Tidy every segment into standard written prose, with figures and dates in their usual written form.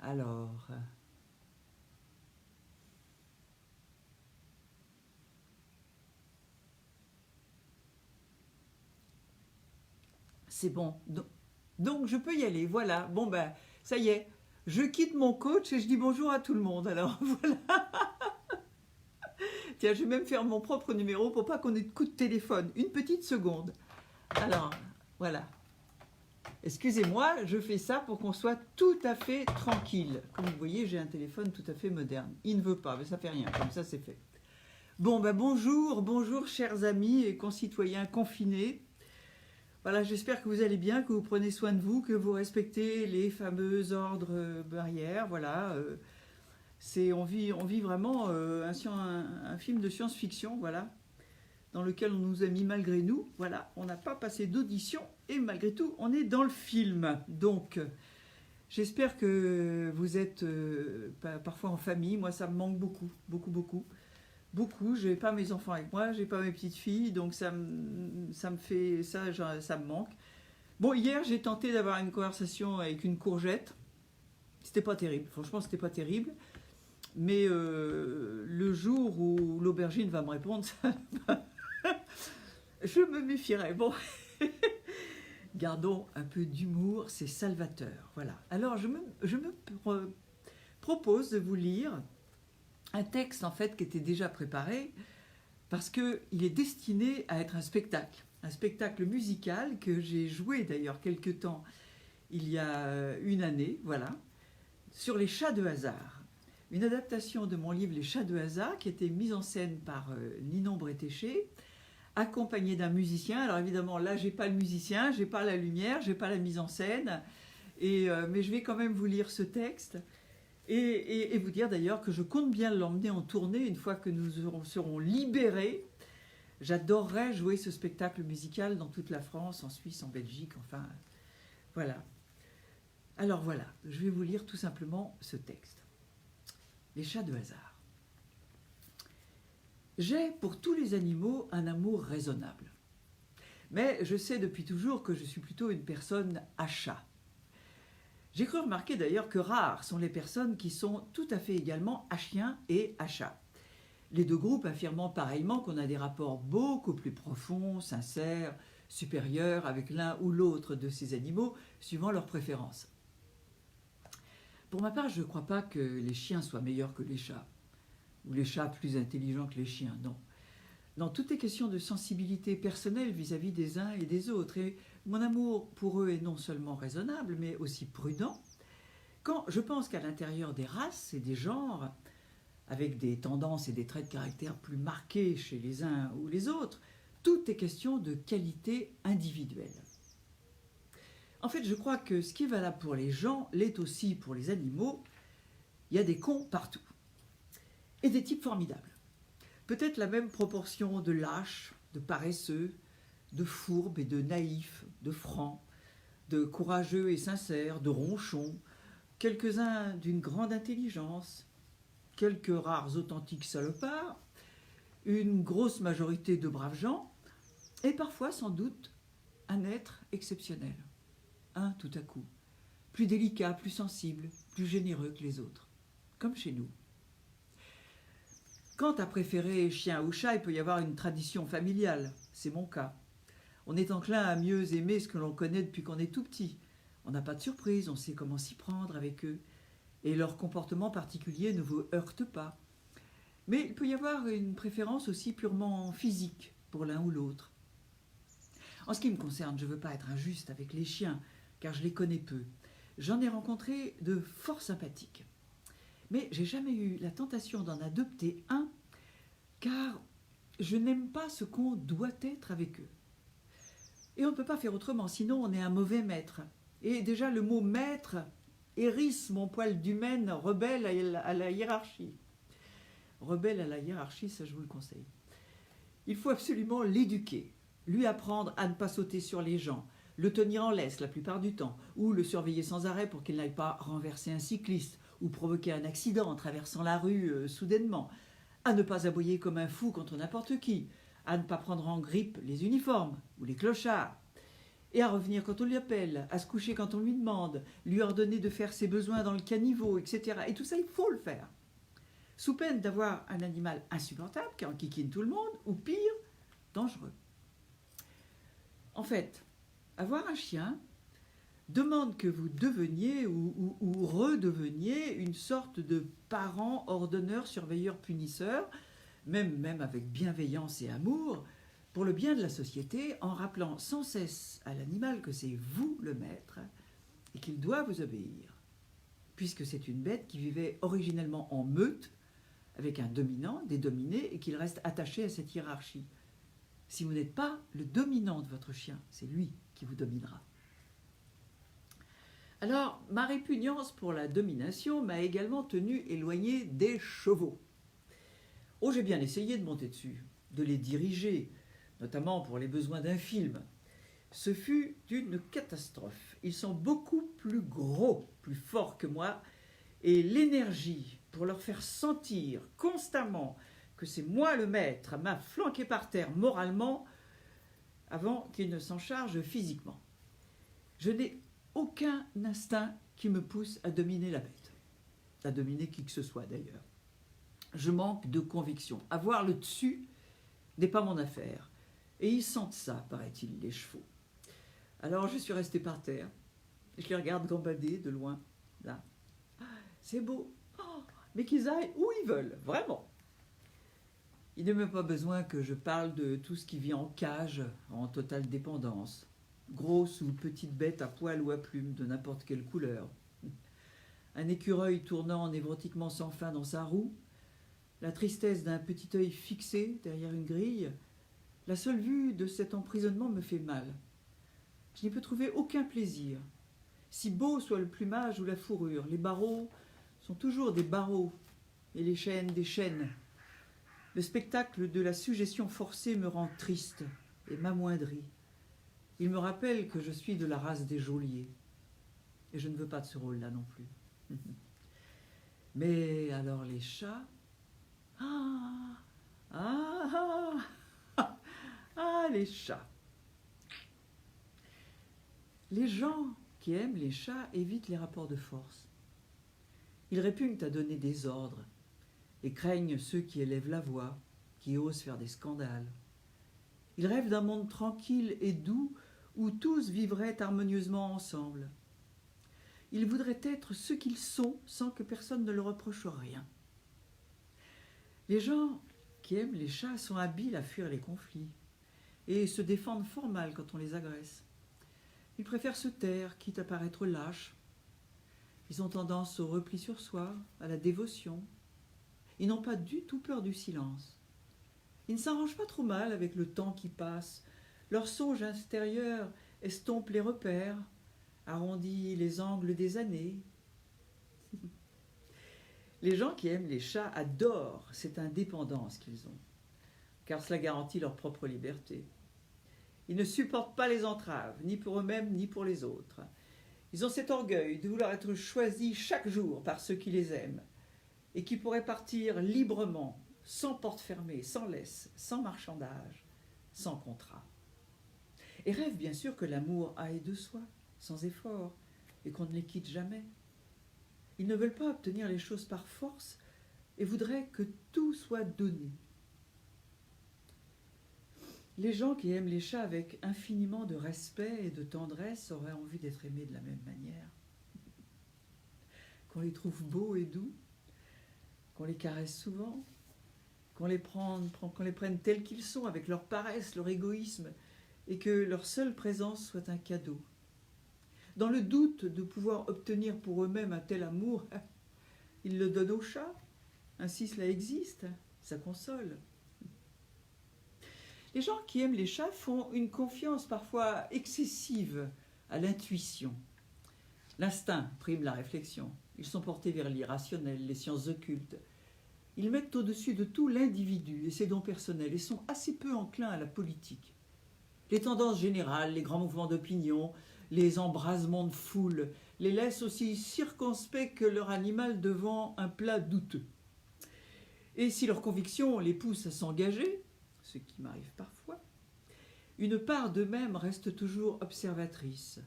Alors, c'est bon. Donc, je peux y aller. Voilà. Bon, ben, ça y est. Je quitte mon coach et je dis bonjour à tout le monde. Alors, voilà. Tiens, je vais même faire mon propre numéro pour pas qu'on ait de coup de téléphone. Une petite seconde. Alors, voilà. Excusez-moi, je fais ça pour qu'on soit tout à fait tranquille. Comme vous voyez, j'ai un téléphone tout à fait moderne. Il ne veut pas, mais ça fait rien. Comme ça, c'est fait. Bon, ben bonjour, bonjour, chers amis et concitoyens confinés. Voilà, j'espère que vous allez bien, que vous prenez soin de vous, que vous respectez les fameux ordres barrières. Voilà, on vit vraiment un film de science-fiction, voilà, dans lequel on nous a mis malgré nous. Voilà, on n'a pas passé d'audition et malgré tout, on est dans le film. Donc, j'espère que vous êtes parfois en famille. Moi, ça me manque beaucoup, beaucoup, beaucoup. Beaucoup, je n'ai pas mes enfants avec moi, j'ai pas mes petites filles, donc ça me fait ça, ça me manque. Bon, hier j'ai tenté d'avoir une conversation avec une courgette. C'était pas terrible, franchement c'était pas terrible. Mais le jour où l'aubergine va me répondre, je me méfierai. Bon, gardons un peu d'humour, c'est salvateur. Voilà. Alors je me propose de vous lire un texte en fait qui était déjà préparé parce qu'il est destiné à être un spectacle musical que j'ai joué d'ailleurs quelque temps il y a une année, voilà, sur les chats de hasard. Une adaptation de mon livre Les chats de hasard qui a été mise en scène par Ninon Bretéché, accompagnée d'un musicien. Alors évidemment là j'ai pas le musicien, j'ai pas la lumière, j'ai pas la mise en scène, mais je vais quand même vous lire ce texte. Et vous dire d'ailleurs que je compte bien l'emmener en tournée une fois que nous serons libérés. J'adorerais jouer ce spectacle musical dans toute la France, en Suisse, en Belgique, enfin voilà. Alors voilà, je vais vous lire tout simplement ce texte. Les chats de hasard. J'ai pour tous les animaux un amour raisonnable. Mais je sais depuis toujours que je suis plutôt une personne à chat. J'ai cru remarquer d'ailleurs que rares sont les personnes qui sont tout à fait également à chien et à chat. Les deux groupes affirmant pareillement qu'on a des rapports beaucoup plus profonds, sincères, supérieurs avec l'un ou l'autre de ces animaux, suivant leurs préférences. Pour ma part, je ne crois pas que les chiens soient meilleurs que les chats, ou les chats plus intelligents que les chiens, non. Non, tout est question de sensibilité personnelle vis-à-vis des uns et des autres. Et mon amour pour eux est non seulement raisonnable, mais aussi prudent. Quand je pense qu'à l'intérieur des races et des genres, avec des tendances et des traits de caractère plus marqués chez les uns ou les autres, tout est question de qualité individuelle. En fait, je crois que ce qui est valable pour les gens l'est aussi pour les animaux. Il y a des cons partout. Et des types formidables. Peut-être la même proportion de lâches, de paresseux, de fourbes et de naïfs, de francs, de courageux et sincères, de ronchons, quelques-uns d'une grande intelligence, quelques rares authentiques salopards, une grosse majorité de braves gens, et parfois sans doute un être exceptionnel, un tout à coup, plus délicat, plus sensible, plus généreux que les autres, comme chez nous. Quant à préférer chien ou chat, il peut y avoir une tradition familiale, c'est mon cas. On est enclin à mieux aimer ce que l'on connaît depuis qu'on est tout petit. On n'a pas de surprise, on sait comment s'y prendre avec eux. Et leur comportement particulier ne vous heurte pas. Mais il peut y avoir une préférence aussi purement physique pour l'un ou l'autre. En ce qui me concerne, je ne veux pas être injuste avec les chiens, car je les connais peu. J'en ai rencontré de fort sympathiques. Mais j'ai jamais eu la tentation d'en adopter un, car je n'aime pas ce qu'on doit être avec eux. Et on ne peut pas faire autrement, sinon on est un mauvais maître. Et déjà le mot maître hérisse mon poil d'humaine, rebelle à la hiérarchie. Rebelle à la hiérarchie, ça je vous le conseille. Il faut absolument l'éduquer, lui apprendre à ne pas sauter sur les gens, le tenir en laisse la plupart du temps, ou le surveiller sans arrêt pour qu'il n'aille pas renverser un cycliste, ou provoquer un accident en traversant la rue soudainement, à ne pas aboyer comme un fou contre n'importe qui, à ne pas prendre en grippe les uniformes ou les clochards, et à revenir quand on lui appelle, à se coucher quand on lui demande, lui ordonner de faire ses besoins dans le caniveau, etc. Et tout ça, il faut le faire. Sous peine d'avoir un animal insupportable qui enquiquine tout le monde, ou pire, dangereux. En fait, avoir un chien demande que vous deveniez ou redeveniez une sorte de parent, ordonneur, surveilleur, punisseur, même avec bienveillance et amour, pour le bien de la société, en rappelant sans cesse à l'animal que c'est vous le maître et qu'il doit vous obéir, puisque c'est une bête qui vivait originellement en meute, avec un dominant, des dominés, et qu'il reste attaché à cette hiérarchie. Si vous n'êtes pas le dominant de votre chien, c'est lui qui vous dominera. Alors, ma répugnance pour la domination m'a également tenu éloigné des chevaux. Oh, j'ai bien essayé de monter dessus, de les diriger, notamment pour les besoins d'un film. Ce fut une catastrophe. Ils sont beaucoup plus gros, plus forts que moi, et l'énergie pour leur faire sentir constamment que c'est moi le maître m'a flanqué par terre moralement avant qu'ils ne s'en chargent physiquement. Je n'ai aucun instinct qui me pousse à dominer la bête, à dominer qui que ce soit d'ailleurs. Je manque de conviction. Avoir le dessus n'est pas mon affaire. Et ils sentent ça, paraît-il, les chevaux. Alors je suis restée par terre. Je les regarde gambader de loin. Là. C'est beau. Oh, mais qu'ils aillent où ils veulent, vraiment. Il n'est même pas besoin que je parle de tout ce qui vit en cage, en totale dépendance. Grosse ou petite bête à poil ou à plumes, de n'importe quelle couleur. Un écureuil tournant névrotiquement sans fin dans sa roue. La tristesse d'un petit œil fixé derrière une grille. La seule vue de cet emprisonnement me fait mal. Je n'y peux trouver aucun plaisir. Si beau soit le plumage ou la fourrure, les barreaux sont toujours des barreaux et les chaînes des chaînes. Le spectacle de la suggestion forcée me rend triste et m'amoindrit. Il me rappelle que je suis de la race des geôliers. Et je ne veux pas de ce rôle-là non plus. Mais alors les chats... les chats. Les gens qui aiment les chats évitent les rapports de force. Ils répugnent à donner des ordres et craignent ceux qui élèvent la voix, qui osent faire des scandales. Ils rêvent d'un monde tranquille et doux où tous vivraient harmonieusement ensemble. Ils voudraient être ce qu'ils sont sans que personne ne leur reproche rien. Les gens qui aiment les chats sont habiles à fuir les conflits et se défendent fort mal quand on les agresse. Ils préfèrent se taire, quitte à paraître lâches. Ils ont tendance au repli sur soi, à la dévotion. Ils n'ont pas du tout peur du silence. Ils ne s'arrangent pas trop mal avec le temps qui passe. Leur songe intérieur estompe les repères, arrondit les angles des années. Les gens qui aiment les chats adorent cette indépendance qu'ils ont, car cela garantit leur propre liberté. Ils ne supportent pas les entraves, ni pour eux-mêmes, ni pour les autres. Ils ont cet orgueil de vouloir être choisis chaque jour par ceux qui les aiment, et qui pourraient partir librement, sans porte fermée, sans laisse, sans marchandage, sans contrat. Et rêvent bien sûr que l'amour aille de soi, sans effort, et qu'on ne les quitte jamais. Ils ne veulent pas obtenir les choses par force et voudraient que tout soit donné. Les gens qui aiment les chats avec infiniment de respect et de tendresse auraient envie d'être aimés de la même manière. Qu'on les trouve beaux et doux, qu'on les caresse souvent, qu'on les prenne tels qu'ils sont, avec leur paresse, leur égoïsme, et que leur seule présence soit un cadeau. Dans le doute de pouvoir obtenir pour eux-mêmes un tel amour, ils le donnent aux chats. Ainsi cela existe, ça console. Les gens qui aiment les chats font une confiance parfois excessive à l'intuition. L'instinct prime la réflexion. Ils sont portés vers l'irrationnel, les sciences occultes. Ils mettent au-dessus de tout l'individu et ses dons personnels et sont assez peu enclins à la politique. Les tendances générales, les grands mouvements d'opinion, les embrasements de foule les laissent aussi circonspects que leur animal devant un plat douteux. Et si leur conviction les pousse à s'engager, ce qui m'arrive parfois, Une part d'eux-mêmes reste toujours observatrice,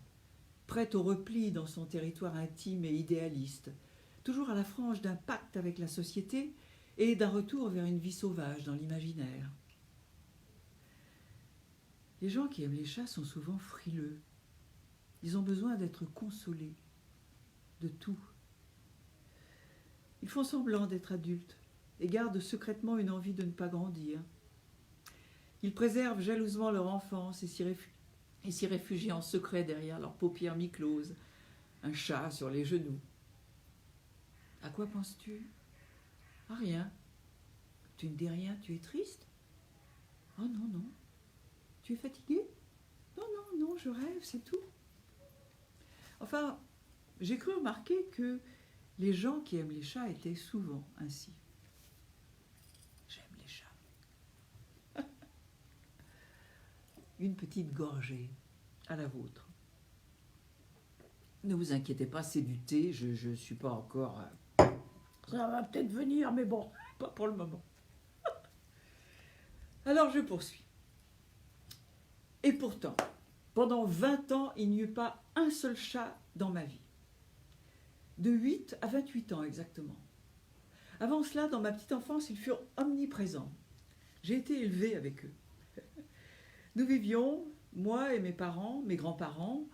prête au repli dans son territoire intime et idéaliste, toujours à la frange d'un pacte avec la société et d'un retour vers une vie sauvage dans l'imaginaire. Les gens qui aiment les chats sont souvent frileux. Ils ont besoin d'être consolés de tout. Ils font semblant d'être adultes et gardent secrètement une envie de ne pas grandir. Ils préservent jalousement leur enfance et s'y réfugient en secret derrière leurs paupières mi-closes, un chat sur les genoux. À quoi penses-tu? À rien. Tu ne dis rien, tu es triste? Oh non, non. Tu es fatigué? Non, non, non, je rêve, c'est tout. Enfin, j'ai cru remarquer que les gens qui aiment les chats étaient souvent ainsi. J'aime les chats. Une petite gorgée à la vôtre. Ne vous inquiétez pas, c'est du thé, je ne suis pas encore... Ça va peut-être venir, mais bon, pas pour le moment. Alors je poursuis. Et pourtant, pendant 20 ans, il n'y eut pas un seul chat dans ma vie. De 8 à 28 ans exactement. Avant cela, dans ma petite enfance, ils furent omniprésents. J'ai été élevée avec eux. Nous vivions, moi et mes parents, mes grands-parents,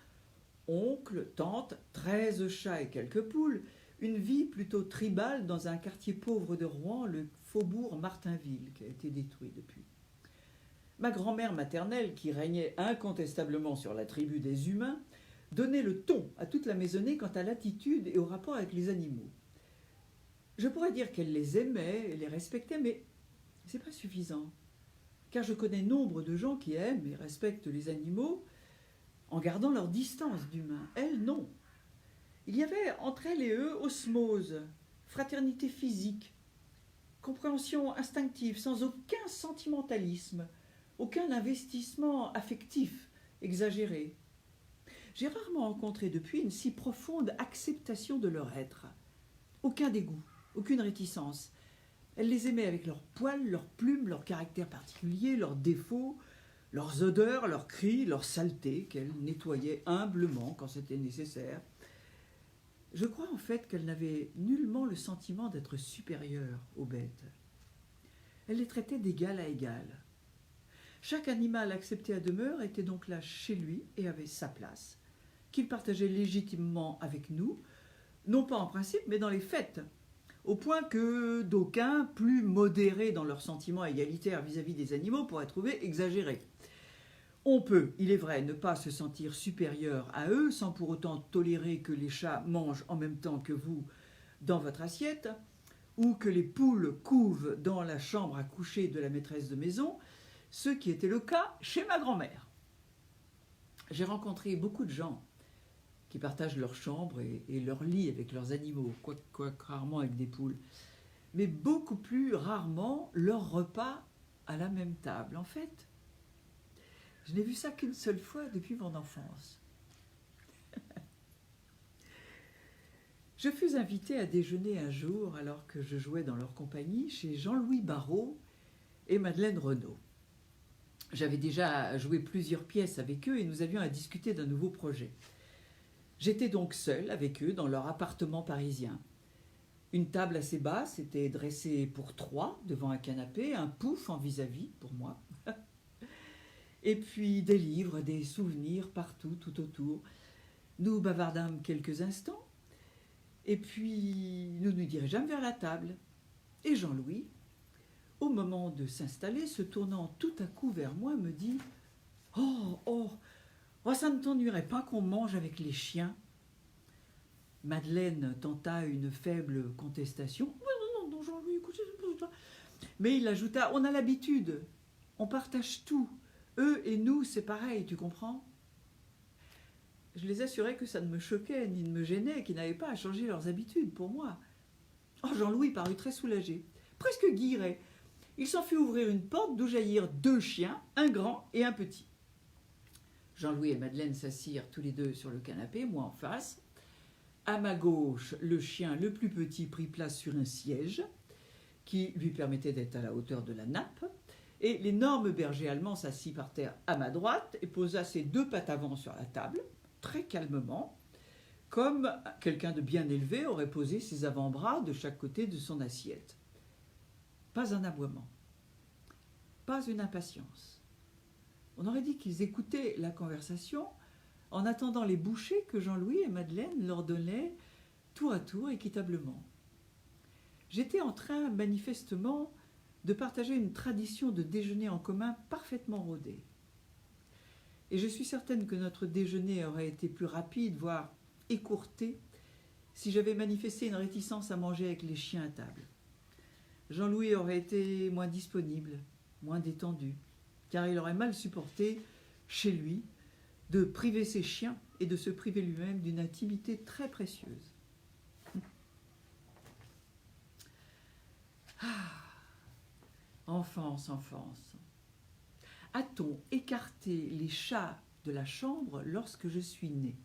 oncles, tantes, 13 chats et quelques poules, une vie plutôt tribale dans un quartier pauvre de Rouen, le faubourg Martinville, qui a été détruit depuis. Ma grand-mère maternelle, qui régnait incontestablement sur la tribu des humains, donnait le ton à toute la maisonnée quant à l'attitude et au rapport avec les animaux. Je pourrais dire qu'elle les aimait et les respectait, mais c'est pas suffisant. Car je connais nombre de gens qui aiment et respectent les animaux en gardant leur distance d'humains. Elle, non. Il y avait entre elle et eux osmose, fraternité physique, compréhension instinctive, sans aucun sentimentalisme, aucun investissement affectif exagéré. J'ai rarement rencontré depuis une si profonde acceptation de leur être. Aucun dégoût, aucune réticence. Elle les aimait avec leurs poils, leurs plumes, leurs caractères particuliers, leurs défauts, leurs odeurs, leurs cris, leurs saletés qu'elle nettoyait humblement quand c'était nécessaire. Je crois en fait qu'elle n'avait nullement le sentiment d'être supérieure aux bêtes. Elle les traitait d'égal à égal. Chaque animal accepté à demeure était donc là chez lui et avait sa place, qu'il partageait légitimement avec nous, non pas en principe, mais dans les faits, au point que d'aucuns, plus modérés dans leurs sentiments égalitaires vis-à-vis des animaux, pourraient trouver exagérés. On peut, il est vrai, ne pas se sentir supérieur à eux, sans pour autant tolérer que les chats mangent en même temps que vous dans votre assiette, ou que les poules couvent dans la chambre à coucher de la maîtresse de maison, ce qui était le cas chez ma grand-mère. J'ai rencontré beaucoup de gens qui partagent leur chambre et leur lit avec leurs animaux, quoique rarement avec des poules, mais beaucoup plus rarement leur repas à la même table. En fait, je n'ai vu ça qu'une seule fois depuis mon enfance. Je fus invitée à déjeuner un jour, alors que je jouais dans leur compagnie, chez Jean-Louis Barrault et Madeleine Renaud. J'avais déjà joué plusieurs pièces avec eux et nous avions à discuter d'un nouveau projet. J'étais donc seule avec eux dans leur appartement parisien. Une table assez basse était dressée pour 3 devant un canapé, un pouf en vis-à-vis pour moi. Et puis des livres, des souvenirs partout, tout autour. Nous bavardâmes quelques instants, et puis nous nous dirigeâmes vers la table. Et Jean-Louis, au moment de s'installer, se tournant tout à coup vers moi, me dit « Oh, ça ne t'ennuierait pas qu'on mange avec les chiens ?» Madeleine tenta une faible contestation. « Non, Jean-Louis, écoute, mais il ajouta « On a l'habitude, on partage tout. Eux et nous, c'est pareil, tu comprends ?» Je les assurais que ça ne me choquait ni ne me gênait, qu'ils n'avaient pas à changer leurs habitudes pour moi. Jean-Louis parut très soulagé, presque guilleret. Il s'en fit ouvrir une porte d'où jaillirent 2 chiens, un grand et un petit. Jean-Louis et Madeleine s'assirent tous les deux sur le canapé, moi en face. À ma gauche, le chien le plus petit prit place sur un siège qui lui permettait d'être à la hauteur de la nappe. Et l'énorme berger allemand s'assit par terre à ma droite et posa ses 2 pattes avant sur la table, très calmement, comme quelqu'un de bien élevé aurait posé ses avant-bras de chaque côté de son assiette. Pas un aboiement, pas une impatience. On aurait dit qu'ils écoutaient la conversation en attendant les bouchées que Jean-Louis et Madeleine leur donnaient tour à tour équitablement. J'étais en train, manifestement, de partager une tradition de déjeuner en commun parfaitement rodée. Et je suis certaine que notre déjeuner aurait été plus rapide, voire écourté, si j'avais manifesté une réticence à manger avec les chiens à table. Jean-Louis aurait été moins disponible, moins détendu, car il aurait mal supporté, chez lui, de priver ses chiens et de se priver lui-même d'une intimité très précieuse. Enfance, enfance. A-t-on écarté les chats de la chambre lorsque je suis née?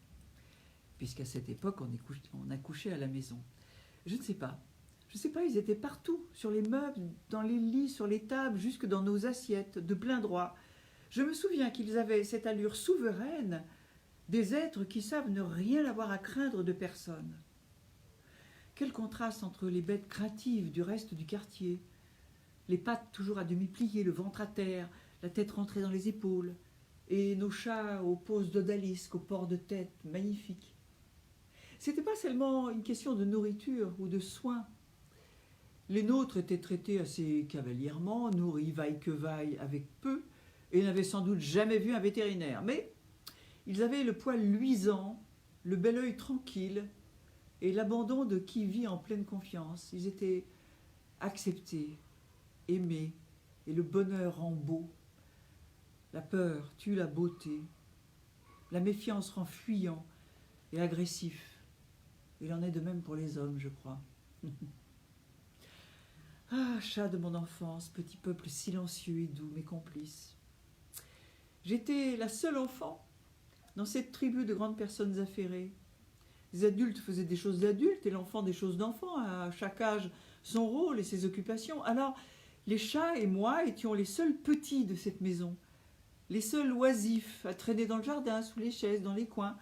Puisqu'à cette époque, on a couché à la maison. Je ne sais pas. Je ne sais pas, ils étaient partout, sur les meubles, dans les lits, sur les tables, jusque dans nos assiettes, de plein droit. Je me souviens qu'ils avaient cette allure souveraine des êtres qui savent ne rien avoir à craindre de personne. Quel contraste entre les bêtes craintives du reste du quartier, les pattes toujours à demi pliées, le ventre à terre, la tête rentrée dans les épaules, et nos chats aux poses d'odalisque, au port de tête magnifiques. C'était pas seulement une question de nourriture ou de soins. Les nôtres étaient traités assez cavalièrement, nourris vaille que vaille avec peu, et n'avaient sans doute jamais vu un vétérinaire. Mais ils avaient le poil luisant, le bel œil tranquille, et l'abandon de qui vit en pleine confiance. Ils étaient acceptés, aimés, et le bonheur rend beau. La peur tue la beauté. La méfiance rend fuyant et agressif. Il en est de même pour les hommes, je crois. Ah, chat de mon enfance, petit peuple silencieux et doux, mes complices. J'étais la seule enfant dans cette tribu de grandes personnes affairées. Les adultes faisaient des choses d'adultes et l'enfant des choses d'enfant, à chaque âge son rôle et ses occupations. Alors, les chats et moi étions les seuls petits de cette maison, les seuls oisifs à traîner dans le jardin, sous les chaises, dans les coins.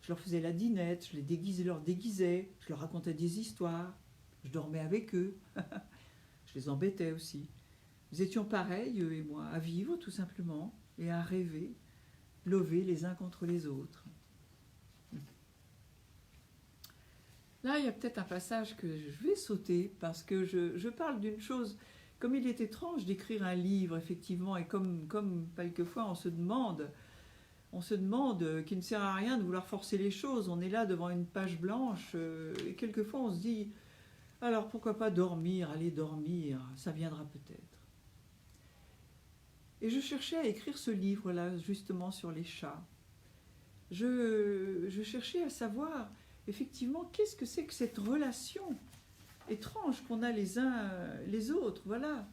Je leur faisais la dînette, je les déguisais, leur déguisais, je leur racontais des histoires, je dormais avec eux, je les embêtais aussi. Nous étions pareils, eux et moi, à vivre tout simplement et à rêver, lovés les uns contre les autres. Là, il y a peut-être un passage que je vais sauter parce que je parle d'une chose. Comme il est étrange d'écrire un livre, effectivement, et comme quelquefois on se demande qu'il ne sert à rien de vouloir forcer les choses. On est là devant une page blanche et quelquefois on se dit alors pourquoi pas dormir, aller dormir, ça viendra peut-être. Et je cherchais à écrire ce livre-là, justement sur les chats. Je cherchais à savoir, effectivement, qu'est-ce que c'est que cette relation étrange qu'on a les uns les autres, voilà.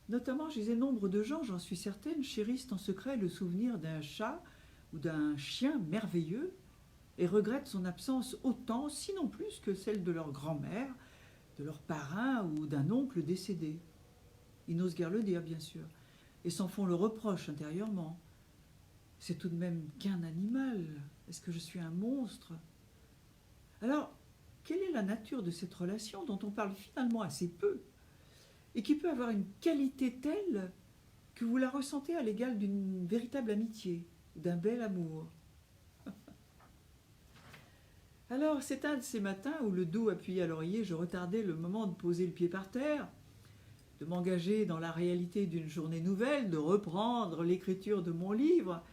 Notamment, je disais, nombre de gens, j'en suis certaine, chérissent en secret le souvenir d'un chat ou d'un chien merveilleux et regrettent son absence autant, sinon plus, que celle de leur grand-mère, de leur parrain ou d'un oncle décédé. Ils n'osent guère le dire, bien sûr, et s'en font le reproche intérieurement. C'est tout de même qu'un animal. Est-ce que je suis un monstre? Alors, quelle est la nature de cette relation dont on parle finalement assez peu et qui peut avoir une qualité telle que vous la ressentez à l'égal d'une véritable amitié, d'un bel amour? Alors, c'est un de ces matins où, le dos appuyé à l'oreiller, je retardais le moment de poser le pied par terre, de m'engager dans la réalité d'une journée nouvelle, de reprendre l'écriture de mon livre,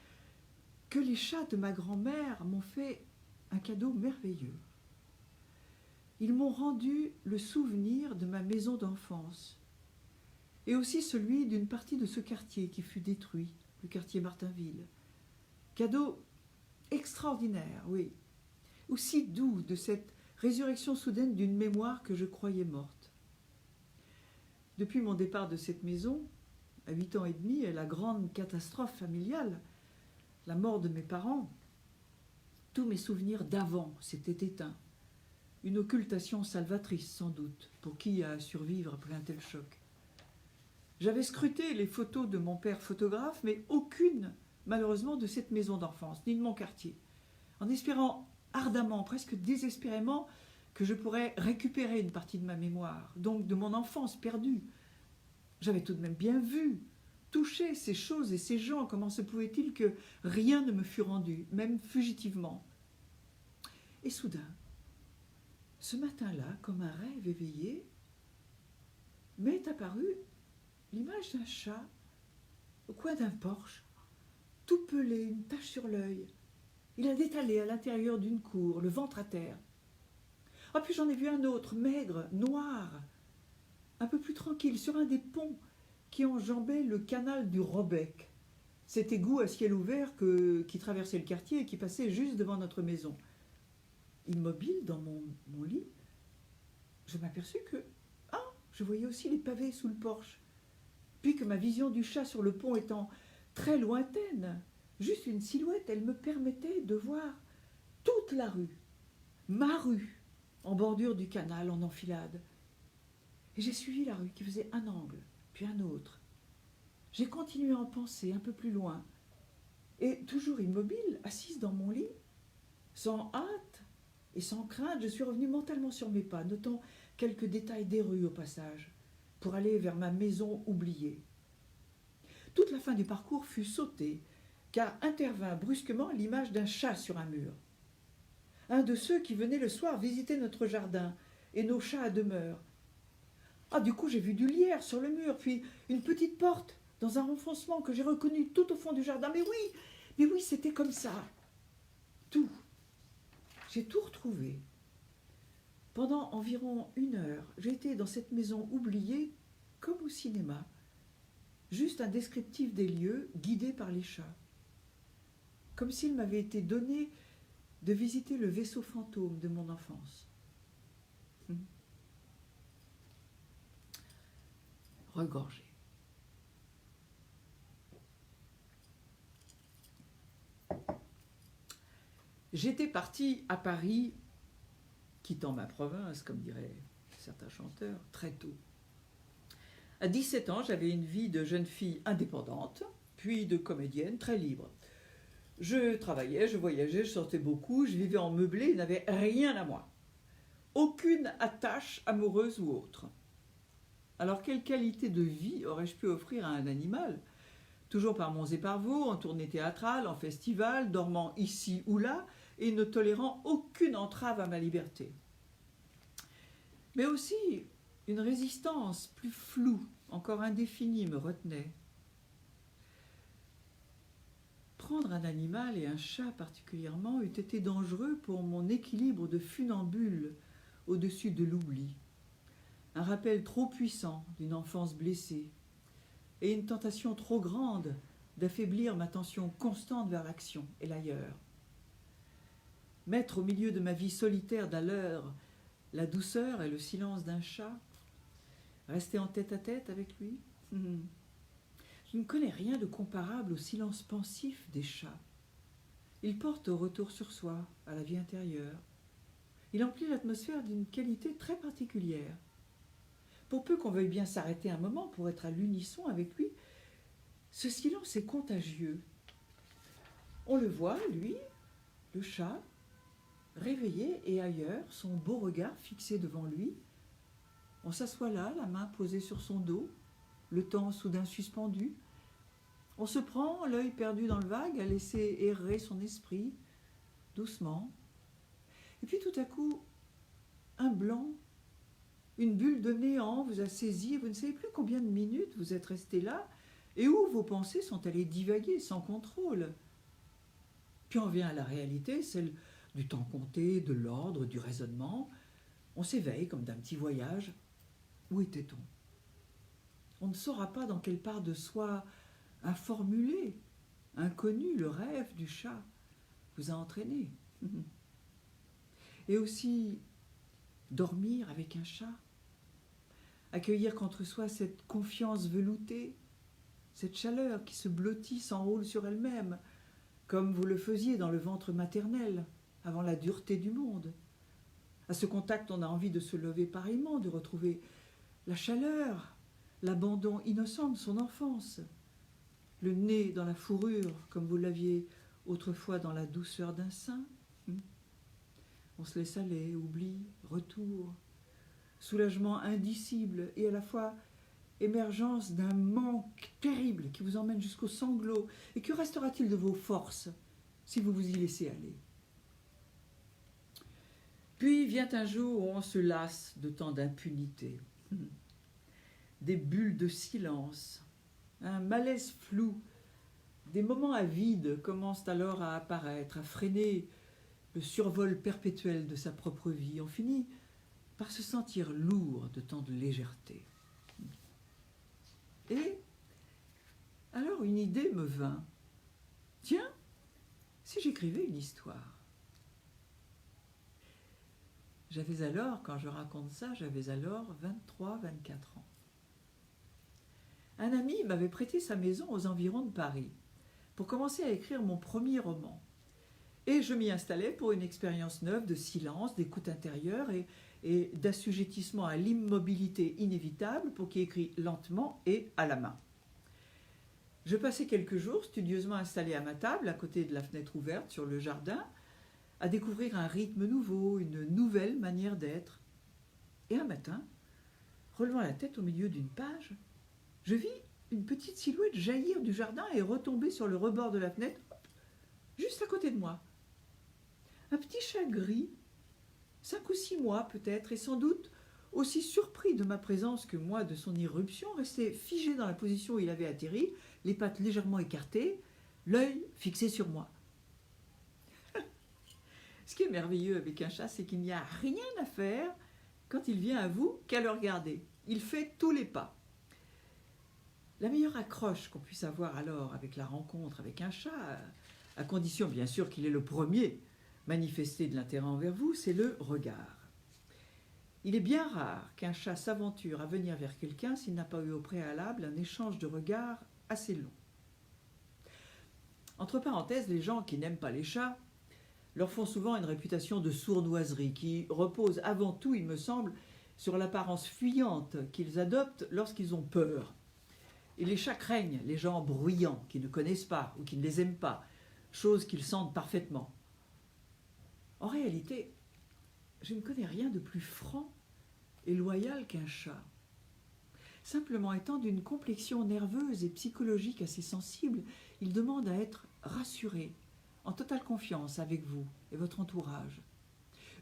que les chats de ma grand-mère m'ont fait un cadeau merveilleux. Ils m'ont rendu le souvenir de ma maison d'enfance et aussi celui d'une partie de ce quartier qui fut détruit, le quartier Martinville. Cadeau extraordinaire, oui, aussi doux de cette résurrection soudaine d'une mémoire que je croyais morte. Depuis mon départ de cette maison, à 8 ans et demi, et la grande catastrophe familiale, la mort de mes parents, tous mes souvenirs d'avant s'étaient éteints. Une occultation salvatrice, sans doute, pour qui a à survivre après un tel choc. J'avais scruté les photos de mon père photographe, mais aucune, malheureusement, de cette maison d'enfance, ni de mon quartier, en espérant ardemment, presque désespérément, que je pourrais récupérer une partie de ma mémoire, donc de mon enfance perdue. J'avais tout de même bien vu, touché ces choses et ces gens, comment se pouvait-il que rien ne me fût rendu, même fugitivement. Et soudain, ce matin-là, comme un rêve éveillé, m'est apparue l'image d'un chat au coin d'un porche, tout pelé, une tache sur l'œil. Il a détalé à l'intérieur d'une cour, le ventre à terre. Ah, puis j'en ai vu un autre, maigre, noir, un peu plus tranquille, sur un des ponts qui enjambait le canal du Robec. Cet égout à ciel ouvert qui traversait le quartier et qui passait juste devant notre maison. Immobile dans mon lit, je m'aperçus que je voyais aussi les pavés sous le porche. Puis que ma vision du chat sur le pont étant très lointaine, juste une silhouette, elle me permettait de voir toute la rue, ma rue, en bordure du canal, en enfilade. Et j'ai suivi la rue qui faisait un angle, puis un autre. J'ai continué à en penser un peu plus loin. Et toujours immobile, assise dans mon lit, sans hâte et sans crainte, je suis revenue mentalement sur mes pas, notant quelques détails des rues au passage, pour aller vers ma maison oubliée. Toute la fin du parcours fut sautée, car intervint brusquement l'image d'un chat sur un mur. Un de ceux qui venaient le soir visiter notre jardin et nos chats à demeure. Ah, du coup, j'ai vu du lierre sur le mur, puis une petite porte dans un renfoncement que j'ai reconnu tout au fond du jardin. Mais oui, c'était comme ça. Tout. J'ai tout retrouvé. Pendant environ 1 heure, j'étais dans cette maison oubliée comme au cinéma. Juste un descriptif des lieux guidé par les chats. Comme s'il m'avait été donné de visiter le vaisseau fantôme de mon enfance. Regorgé. J'étais partie à Paris, quittant ma province, comme diraient certains chanteurs, très tôt. À 17 ans, j'avais une vie de jeune fille indépendante, puis de comédienne très libre. Je travaillais, je voyageais, je sortais beaucoup, je vivais en meublé, je n'avais rien à moi. Aucune attache amoureuse ou autre. Alors quelle qualité de vie aurais-je pu offrir à un animal ? Toujours par monts et par vaux, en tournée théâtrale, en festival, dormant ici ou là, et ne tolérant aucune entrave à ma liberté. Mais aussi, une résistance plus floue, encore indéfinie, me retenait. Prendre un animal, et un chat particulièrement, eût été dangereux pour mon équilibre de funambule au-dessus de l'oubli. Un rappel trop puissant d'une enfance blessée, et une tentation trop grande d'affaiblir ma tension constante vers l'action et l'ailleurs. Mettre au milieu de ma vie solitaire d'allure la douceur et le silence d'un chat, rester en tête-à-tête avec lui. Je ne connais rien de comparable au silence pensif des chats. Il porte au retour sur soi, à la vie intérieure. Il emplit l'atmosphère d'une qualité très particulière. Pour peu qu'on veuille bien s'arrêter un moment pour être à l'unisson avec lui, ce silence est contagieux. On le voit, lui, le chat, réveillé et ailleurs, son beau regard fixé devant lui. On s'assoit là, la main posée sur son dos, le temps soudain suspendu. On se prend, l'œil perdu dans le vague, à laisser errer son esprit, doucement. Et puis tout à coup, un blanc, une bulle de néant vous a saisi, vous ne savez plus combien de minutes vous êtes resté là, et où vos pensées sont allées divaguer sans contrôle. Puis on vient à la réalité, celle du temps compté, de l'ordre, du raisonnement. On s'éveille comme d'un petit voyage. Où était-on ? On ne saura pas dans quelle part de soi informulé, inconnu, le rêve du chat vous a entraîné. Et aussi dormir avec un chat, accueillir contre soi cette confiance veloutée, cette chaleur qui se blottit, s'enroule sur elle-même, comme vous le faisiez dans le ventre maternel, avant la dureté du monde. À ce contact, on a envie de se lever pareillement, de retrouver la chaleur, l'abandon innocent de son enfance, le nez dans la fourrure, comme vous l'aviez autrefois dans la douceur d'un sein. On se laisse aller, oubli, retour, soulagement indicible et à la fois émergence d'un manque terrible qui vous emmène jusqu'au sanglot. Et que restera-t-il de vos forces si vous vous y laissez aller? Puis vient un jour où on se lasse de tant d'impunité, des bulles de silence, un malaise flou, des moments à vide commencent alors à apparaître, à freiner le survol perpétuel de sa propre vie. On finit par se sentir lourd de tant de légèreté. Et alors une idée me vint. Tiens, si j'écrivais une histoire. J'avais alors, quand je raconte ça, j'avais alors 23, 24 ans. Un ami m'avait prêté sa maison aux environs de Paris pour commencer à écrire mon premier roman. Et je m'y installais pour une expérience neuve de silence, d'écoute intérieure et d'assujettissement à l'immobilité inévitable pour qui écrit lentement et à la main. Je passais quelques jours studieusement installé à ma table, à côté de la fenêtre ouverte sur le jardin, à découvrir un rythme nouveau, une nouvelle manière d'être. Et un matin, relevant la tête au milieu d'une page, je vis une petite silhouette jaillir du jardin et retomber sur le rebord de la fenêtre, juste à côté de moi. Un petit chat gris, 5 ou 6 mois peut-être, et sans doute aussi surpris de ma présence que moi de son irruption, restait figé dans la position où il avait atterri, les pattes légèrement écartées, l'œil fixé sur moi. Ce qui est merveilleux avec un chat, c'est qu'il n'y a rien à faire quand il vient à vous qu'à le regarder. Il fait tous les pas. La meilleure accroche qu'on puisse avoir alors avec la rencontre avec un chat, à condition bien sûr qu'il est le premier manifesté de l'intérêt envers vous, c'est le regard. Il est bien rare qu'un chat s'aventure à venir vers quelqu'un s'il n'a pas eu au préalable un échange de regards assez long. Entre parenthèses, les gens qui n'aiment pas les chats leur font souvent une réputation de sournoiserie qui repose avant tout, il me semble, sur l'apparence fuyante qu'ils adoptent lorsqu'ils ont peur. Et les chats craignent les gens bruyants qui ne connaissent pas ou qui ne les aiment pas, chose qu'ils sentent parfaitement. En réalité, je ne connais rien de plus franc et loyal qu'un chat. Simplement étant d'une complexion nerveuse et psychologique assez sensible, il demande à être rassuré, en totale confiance avec vous et votre entourage.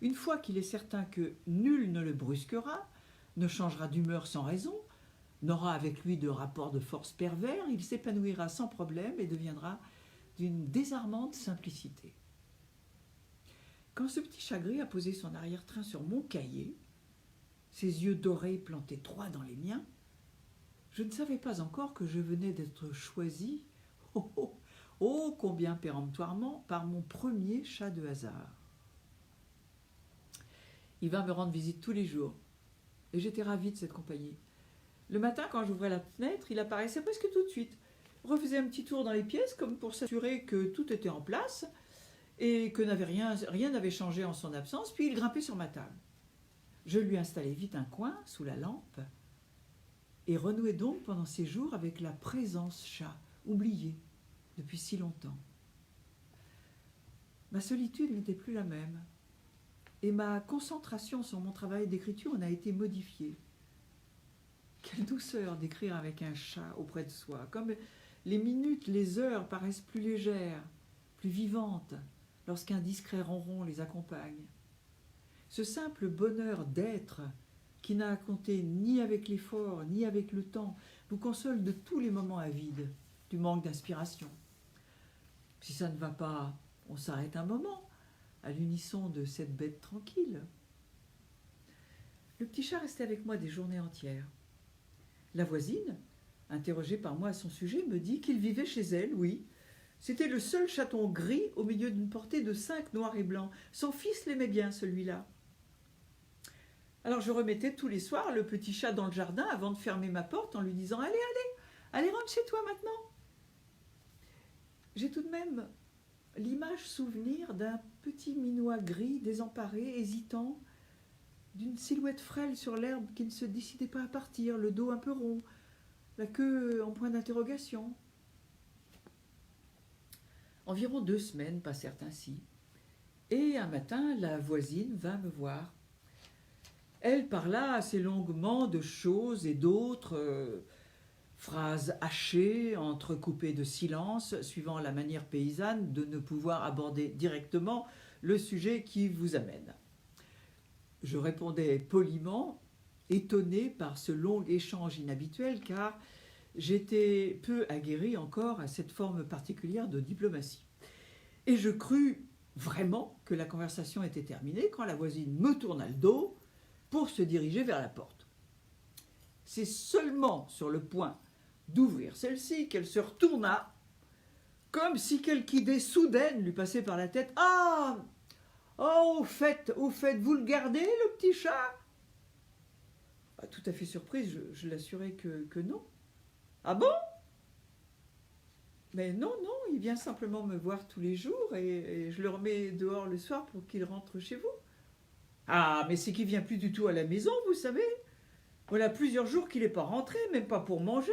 Une fois qu'il est certain que nul ne le brusquera, ne changera d'humeur sans raison, n'aura avec lui de rapport de force pervers, il s'épanouira sans problème et deviendra d'une désarmante simplicité. Quand ce petit chat gris a posé son arrière-train sur mon cahier, ses yeux dorés plantés droit dans les miens, je ne savais pas encore que je venais d'être choisi, oh combien péremptoirement, par mon premier chat de hasard. Il vint me rendre visite tous les jours, et j'étais ravie de cette compagnie. Le matin, quand j'ouvrais la fenêtre, il apparaissait presque tout de suite, refaisait un petit tour dans les pièces, comme pour s'assurer que tout était en place, et que rien n'avait changé en son absence, puis il grimpait sur ma table. Je lui installai vite un coin, sous la lampe, et renouai donc pendant ces jours avec la présence chat, oubliée depuis si longtemps. Ma solitude n'était plus la même, et ma concentration sur mon travail d'écriture en a été modifiée. Quelle douceur d'écrire avec un chat auprès de soi, comme les minutes, les heures paraissent plus légères, plus vivantes, lorsqu'un discret ronron les accompagne. Ce simple bonheur d'être, qui n'a à compter ni avec l'effort, ni avec le temps, vous console de tous les moments à vide, du manque d'inspiration. Si ça ne va pas, on s'arrête un moment, à l'unisson de cette bête tranquille. Le petit chat restait avec moi des journées entières. La voisine, interrogée par moi à son sujet, me dit qu'il vivait chez elle, oui. C'était le seul chaton gris au milieu d'une portée de 5 noirs et blancs. Son fils l'aimait bien, celui-là. Alors je remettais tous les soirs le petit chat dans le jardin avant de fermer ma porte en lui disant « Allez, rentre chez toi maintenant !» J'ai tout de même l'image souvenir d'un petit minois gris, désemparé, hésitant, d'une silhouette frêle sur l'herbe qui ne se décidait pas à partir, le dos un peu rond, la queue en point d'interrogation. Environ 2 semaines passèrent ainsi, et un matin, la voisine vint me voir. Elle parla assez longuement de choses et d'autres, phrases hachées, entrecoupées de silence, suivant la manière paysanne de ne pouvoir aborder directement le sujet qui vous amène. Je répondais poliment, étonné par ce long échange inhabituel, car j'étais peu aguerri encore à cette forme particulière de diplomatie. Et je crus vraiment que la conversation était terminée quand la voisine me tourna le dos pour se diriger vers la porte. C'est seulement sur le point d'ouvrir celle-ci qu'elle se retourna, comme si quelque idée soudaine lui passait par la tête. « Ah, oh, au fait, vous le gardez, le petit chat ?» Tout à fait surprise, je l'assurai que non. « Ah bon ? Mais non, il vient simplement me voir tous les jours et je le remets dehors le soir pour qu'il rentre chez vous. »« Ah, mais c'est qu'il vient plus du tout à la maison, vous savez. Voilà plusieurs jours qu'il n'est pas rentré, même pas pour manger.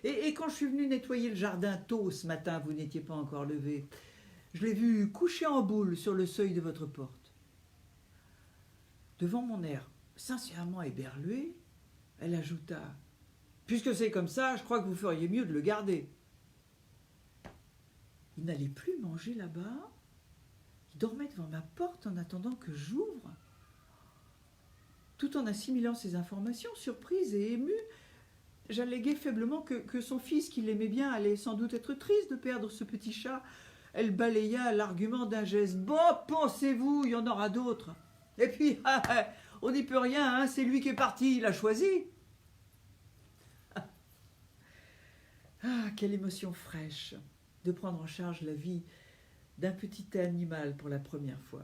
Et quand je suis venue nettoyer le jardin tôt ce matin, vous n'étiez pas encore levé. Je l'ai vu couché en boule sur le seuil de votre porte. » Devant mon air sincèrement éberlué, elle ajouta : « Puisque c'est comme ça, je crois que vous feriez mieux de le garder. » Il n'allait plus manger là-bas. Il dormait devant ma porte en attendant que j'ouvre. Tout en assimilant ces informations, surprise et émue, j'alléguai faiblement que son fils, qui l'aimait bien, allait sans doute être triste de perdre ce petit chat. Elle balaya l'argument d'un geste. « Bon, pensez-vous, il y en aura d'autres. Et puis, on n'y peut rien, hein, c'est lui qui est parti, il a choisi. » Ah, quelle émotion fraîche de prendre en charge la vie d'un petit animal pour la première fois.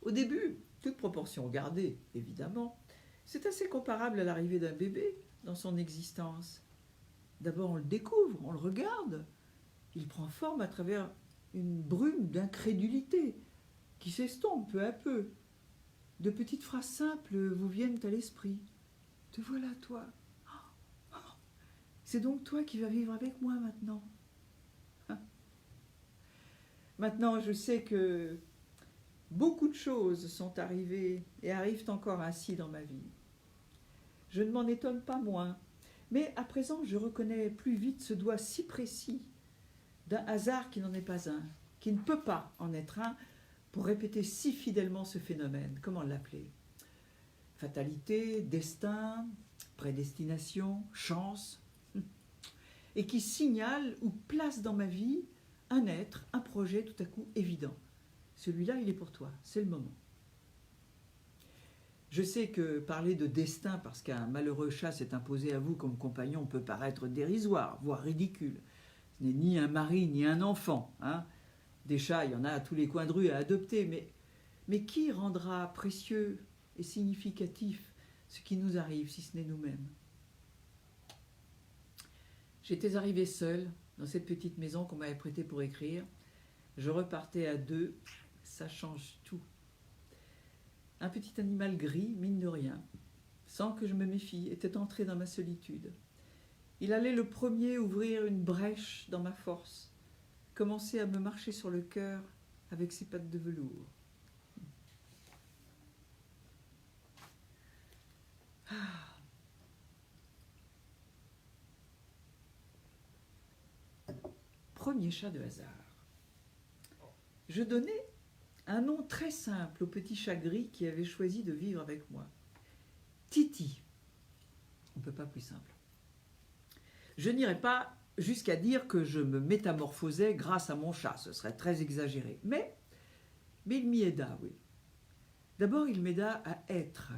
Au début, toute proportion gardée, évidemment, c'est assez comparable à l'arrivée d'un bébé dans son existence. D'abord, on le découvre, on le regarde. Il prend forme à travers une brume d'incrédulité qui s'estompe peu à peu. De petites phrases simples vous viennent à l'esprit. « Te voilà, toi. C'est donc toi qui vas vivre avec moi maintenant. » Maintenant, je sais que beaucoup de choses sont arrivées et arrivent encore ainsi dans ma vie. Je ne m'en étonne pas moins, mais à présent, je reconnais plus vite ce doigt si précis d'un hasard qui n'en est pas un, qui ne peut pas en être un, pour répéter si fidèlement ce phénomène. Comment l'appeler ? Fatalité, destin, prédestination, chance, et qui signale ou place dans ma vie un être, un projet tout à coup évident. Celui-là, il est pour toi, c'est le moment. Je sais que parler de destin parce qu'un malheureux chat s'est imposé à vous comme compagnon peut paraître dérisoire, voire ridicule. Ce n'est ni un mari, ni un enfant. Hein. Des chats, il y en a à tous les coins de rue à adopter, mais qui rendra précieux et significatif ce qui nous arrive, si ce n'est nous-mêmes ? J'étais arrivée seule dans cette petite maison qu'on m'avait prêtée pour écrire. Je repartais à 2, ça change tout. Un petit animal gris, mine de rien, sans que je me méfie, était entré dans ma solitude. Il allait le premier ouvrir une brèche dans ma force, commencer à me marcher sur le cœur avec ses pattes de velours. Premier chat de hasard. Je donnais un nom très simple au petit chat gris qui avait choisi de vivre avec moi. Titi. On ne peut pas plus simple. Je n'irai pas jusqu'à dire que je me métamorphosais grâce à mon chat, ce serait très exagéré. Mais il m'y aida, oui. D'abord, il m'aida à être,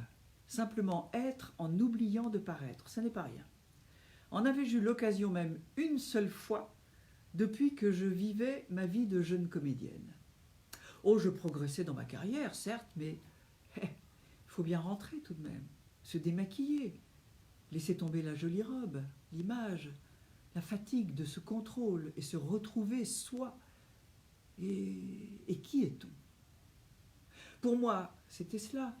simplement être en oubliant de paraître, ça n'est pas rien. En avais-je eu l'occasion même une seule fois depuis que je vivais ma vie de jeune comédienne. Oh, je progressais dans ma carrière, certes, mais il faut bien rentrer tout de même, se démaquiller, laisser tomber la jolie robe, l'image, la fatigue de ce contrôle et se retrouver soi. Et qui est-on ? Pour moi, c'était cela.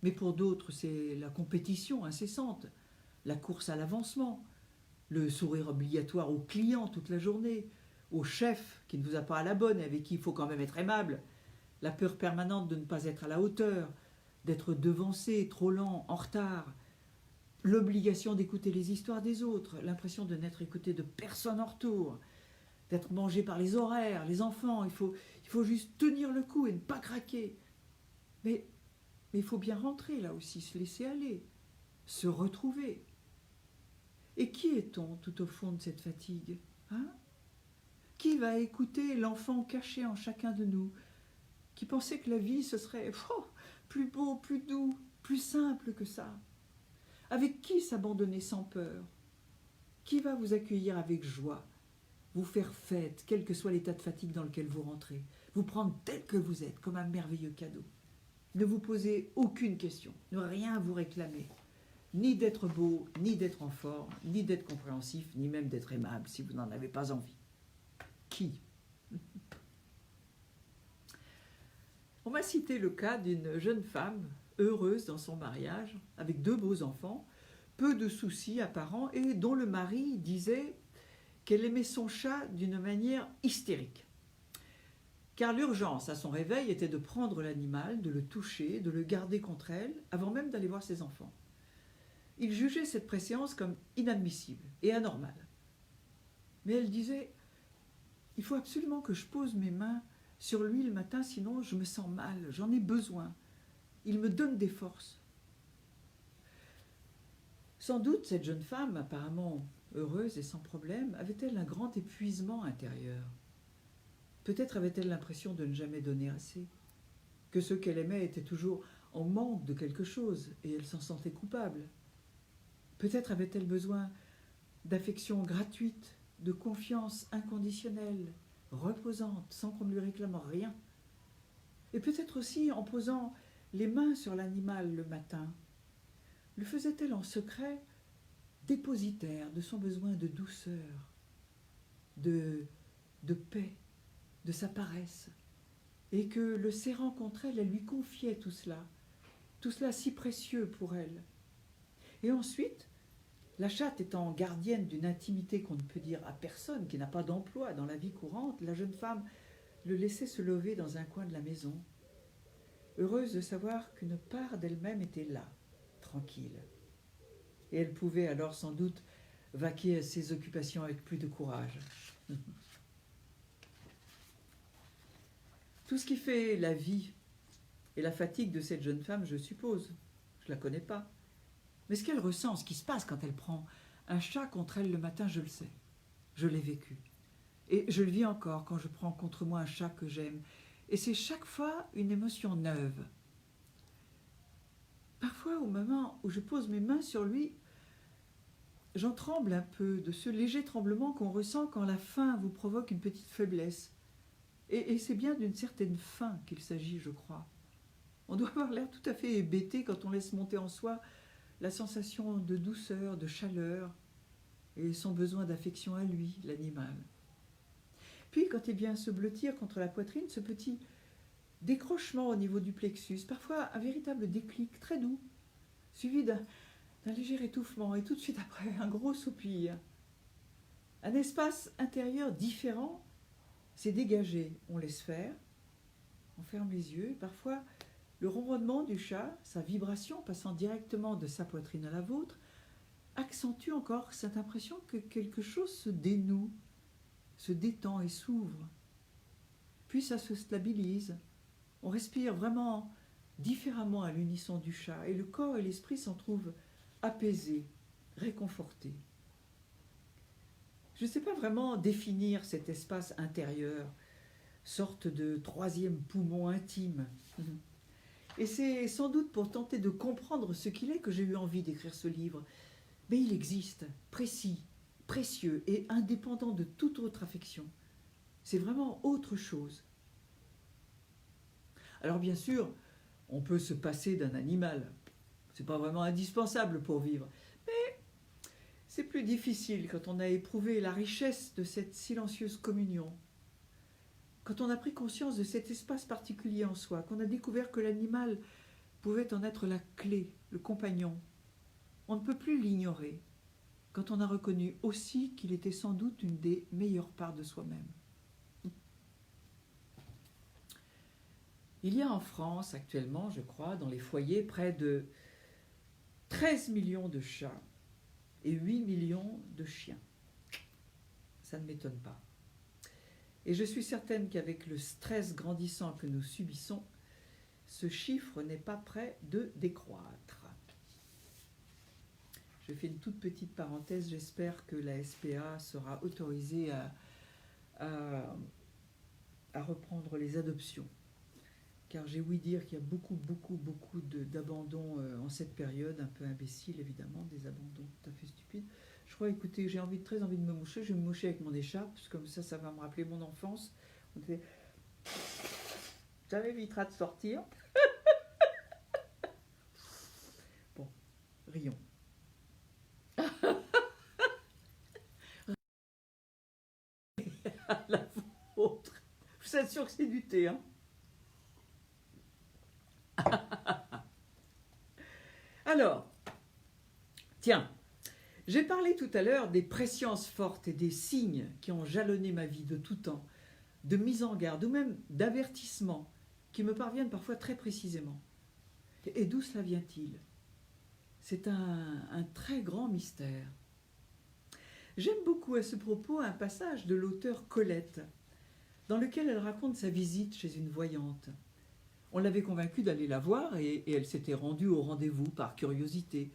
Mais pour d'autres, c'est la compétition incessante, la course à l'avancement, le sourire obligatoire au client toute la journée, au chef qui ne vous a pas à la bonne et avec qui il faut quand même être aimable, la peur permanente de ne pas être à la hauteur, d'être devancé, trop lent, en retard, l'obligation d'écouter les histoires des autres, l'impression de n'être écouté de personne en retour, d'être mangé par les horaires, les enfants, il faut juste tenir le coup et ne pas craquer. Mais il faut bien rentrer là aussi, se laisser aller, se retrouver. Et qui est-on tout au fond de cette fatigue, hein? Qui va écouter l'enfant caché en chacun de nous, qui pensait que la vie ce serait plus beau, plus doux, plus simple que ça? Avec qui s'abandonner sans peur? Qui va vous accueillir avec joie, vous faire fête, quel que soit l'état de fatigue dans lequel vous rentrez, vous prendre tel que vous êtes, comme un merveilleux cadeau? Ne vous posez aucune question, ne rien vous réclamer, ni d'être beau, ni d'être en forme, ni d'être compréhensif, ni même d'être aimable si vous n'en avez pas envie. Qui? On m'a cité le cas d'une jeune femme heureuse dans son mariage, avec 2 beaux enfants, peu de soucis apparents et dont le mari disait qu'elle aimait son chat d'une manière hystérique. Car l'urgence à son réveil était de prendre l'animal, de le toucher, de le garder contre elle, avant même d'aller voir ses enfants. Il jugeait cette préséance comme inadmissible et anormale. Mais elle disait « Il faut absolument que je pose mes mains sur lui le matin, sinon je me sens mal, j'en ai besoin. Il me donne des forces. » Sans doute, cette jeune femme, apparemment heureuse et sans problème, avait-elle un grand épuisement intérieur. Peut-être avait-elle l'impression de ne jamais donner assez, que ceux qu'elle aimait étaient toujours en manque de quelque chose et elle s'en sentait coupable. Peut-être avait-elle besoin d'affection gratuite, de confiance inconditionnelle, reposante, sans qu'on ne lui réclame rien. Et peut-être aussi en posant les mains sur l'animal le matin, le faisait-elle en secret dépositaire de son besoin de douceur, de paix, de sa paresse, et que le serrant contre elle, elle lui confiait tout cela si précieux pour elle. Et ensuite, la chatte étant gardienne d'une intimité qu'on ne peut dire à personne, qui n'a pas d'emploi dans la vie courante, la jeune femme le laissait se lever dans un coin de la maison, heureuse de savoir qu'une part d'elle-même était là, tranquille. Et elle pouvait alors sans doute vaquer à ses occupations avec plus de courage. Tout ce qui fait la vie et la fatigue de cette jeune femme, je suppose, je ne la connais pas, mais ce qu'elle ressent, ce qui se passe quand elle prend un chat contre elle le matin, je le sais. Je l'ai vécu. Et je le vis encore quand je prends contre moi un chat que j'aime. Et c'est chaque fois une émotion neuve. Parfois, au moment où je pose mes mains sur lui, j'en tremble un peu de ce léger tremblement qu'on ressent quand la faim vous provoque une petite faiblesse. Et c'est bien d'une certaine faim qu'il s'agit, je crois. On doit avoir l'air tout à fait hébété quand on laisse monter en soi la sensation de douceur, de chaleur, et son besoin d'affection à lui, l'animal. Puis, quand il vient se blottir contre la poitrine, ce petit décrochement au niveau du plexus, parfois un véritable déclic très doux, suivi d'un léger étouffement, et tout de suite après, un gros soupir. Un espace intérieur différent s'est dégagé. On laisse faire, on ferme les yeux, et parfois, le ronronnement du chat, sa vibration passant directement de sa poitrine à la vôtre, accentue encore cette impression que quelque chose se dénoue, se détend et s'ouvre. Puis ça se stabilise. On respire vraiment différemment à l'unisson du chat, et le corps et l'esprit s'en trouvent apaisés, réconfortés. Je ne sais pas vraiment définir cet espace intérieur, sorte de 3e poumon intime. Et c'est sans doute pour tenter de comprendre ce qu'il est que j'ai eu envie d'écrire ce livre. Mais il existe, précis, précieux et indépendant de toute autre affection. C'est vraiment autre chose. Alors bien sûr, on peut se passer d'un animal. C'est pas vraiment indispensable pour vivre. Mais c'est plus difficile quand on a éprouvé la richesse de cette silencieuse communion. Quand on a pris conscience de cet espace particulier en soi, qu'on a découvert que l'animal pouvait en être la clé, le compagnon, on ne peut plus l'ignorer quand on a reconnu aussi qu'il était sans doute une des meilleures parts de soi-même. Il y a en France actuellement, je crois, dans les foyers, près de 13 millions de chats et 8 millions de chiens. Ça ne m'étonne pas. Et je suis certaine qu'avec le stress grandissant que nous subissons, ce chiffre n'est pas près de décroître. Je fais une toute petite parenthèse, j'espère que la SPA sera autorisée à reprendre les adoptions. Car j'ai ouï dire qu'il y a beaucoup d'abandons en cette période, un peu imbécile évidemment, des abandons tout à fait stupides. Je crois, écoutez, j'ai très envie de me moucher, je vais me moucher avec mon écharpe, parce que comme ça va me rappeler mon enfance. Ça m'évitera de sortir. Bon, rions. La vôtre. Je vous assure que c'est du thé, hein. Alors, tiens, j'ai parlé tout à l'heure des presciences fortes et des signes qui ont jalonné ma vie de tout temps, de mise en garde ou même d'avertissements qui me parviennent parfois très précisément. Et d'où cela vient-il? C'est un très grand mystère. J'aime beaucoup à ce propos un passage de l'auteure Colette, dans lequel elle raconte sa visite chez une voyante. On l'avait convaincue d'aller la voir et elle s'était rendue au rendez-vous par curiosité.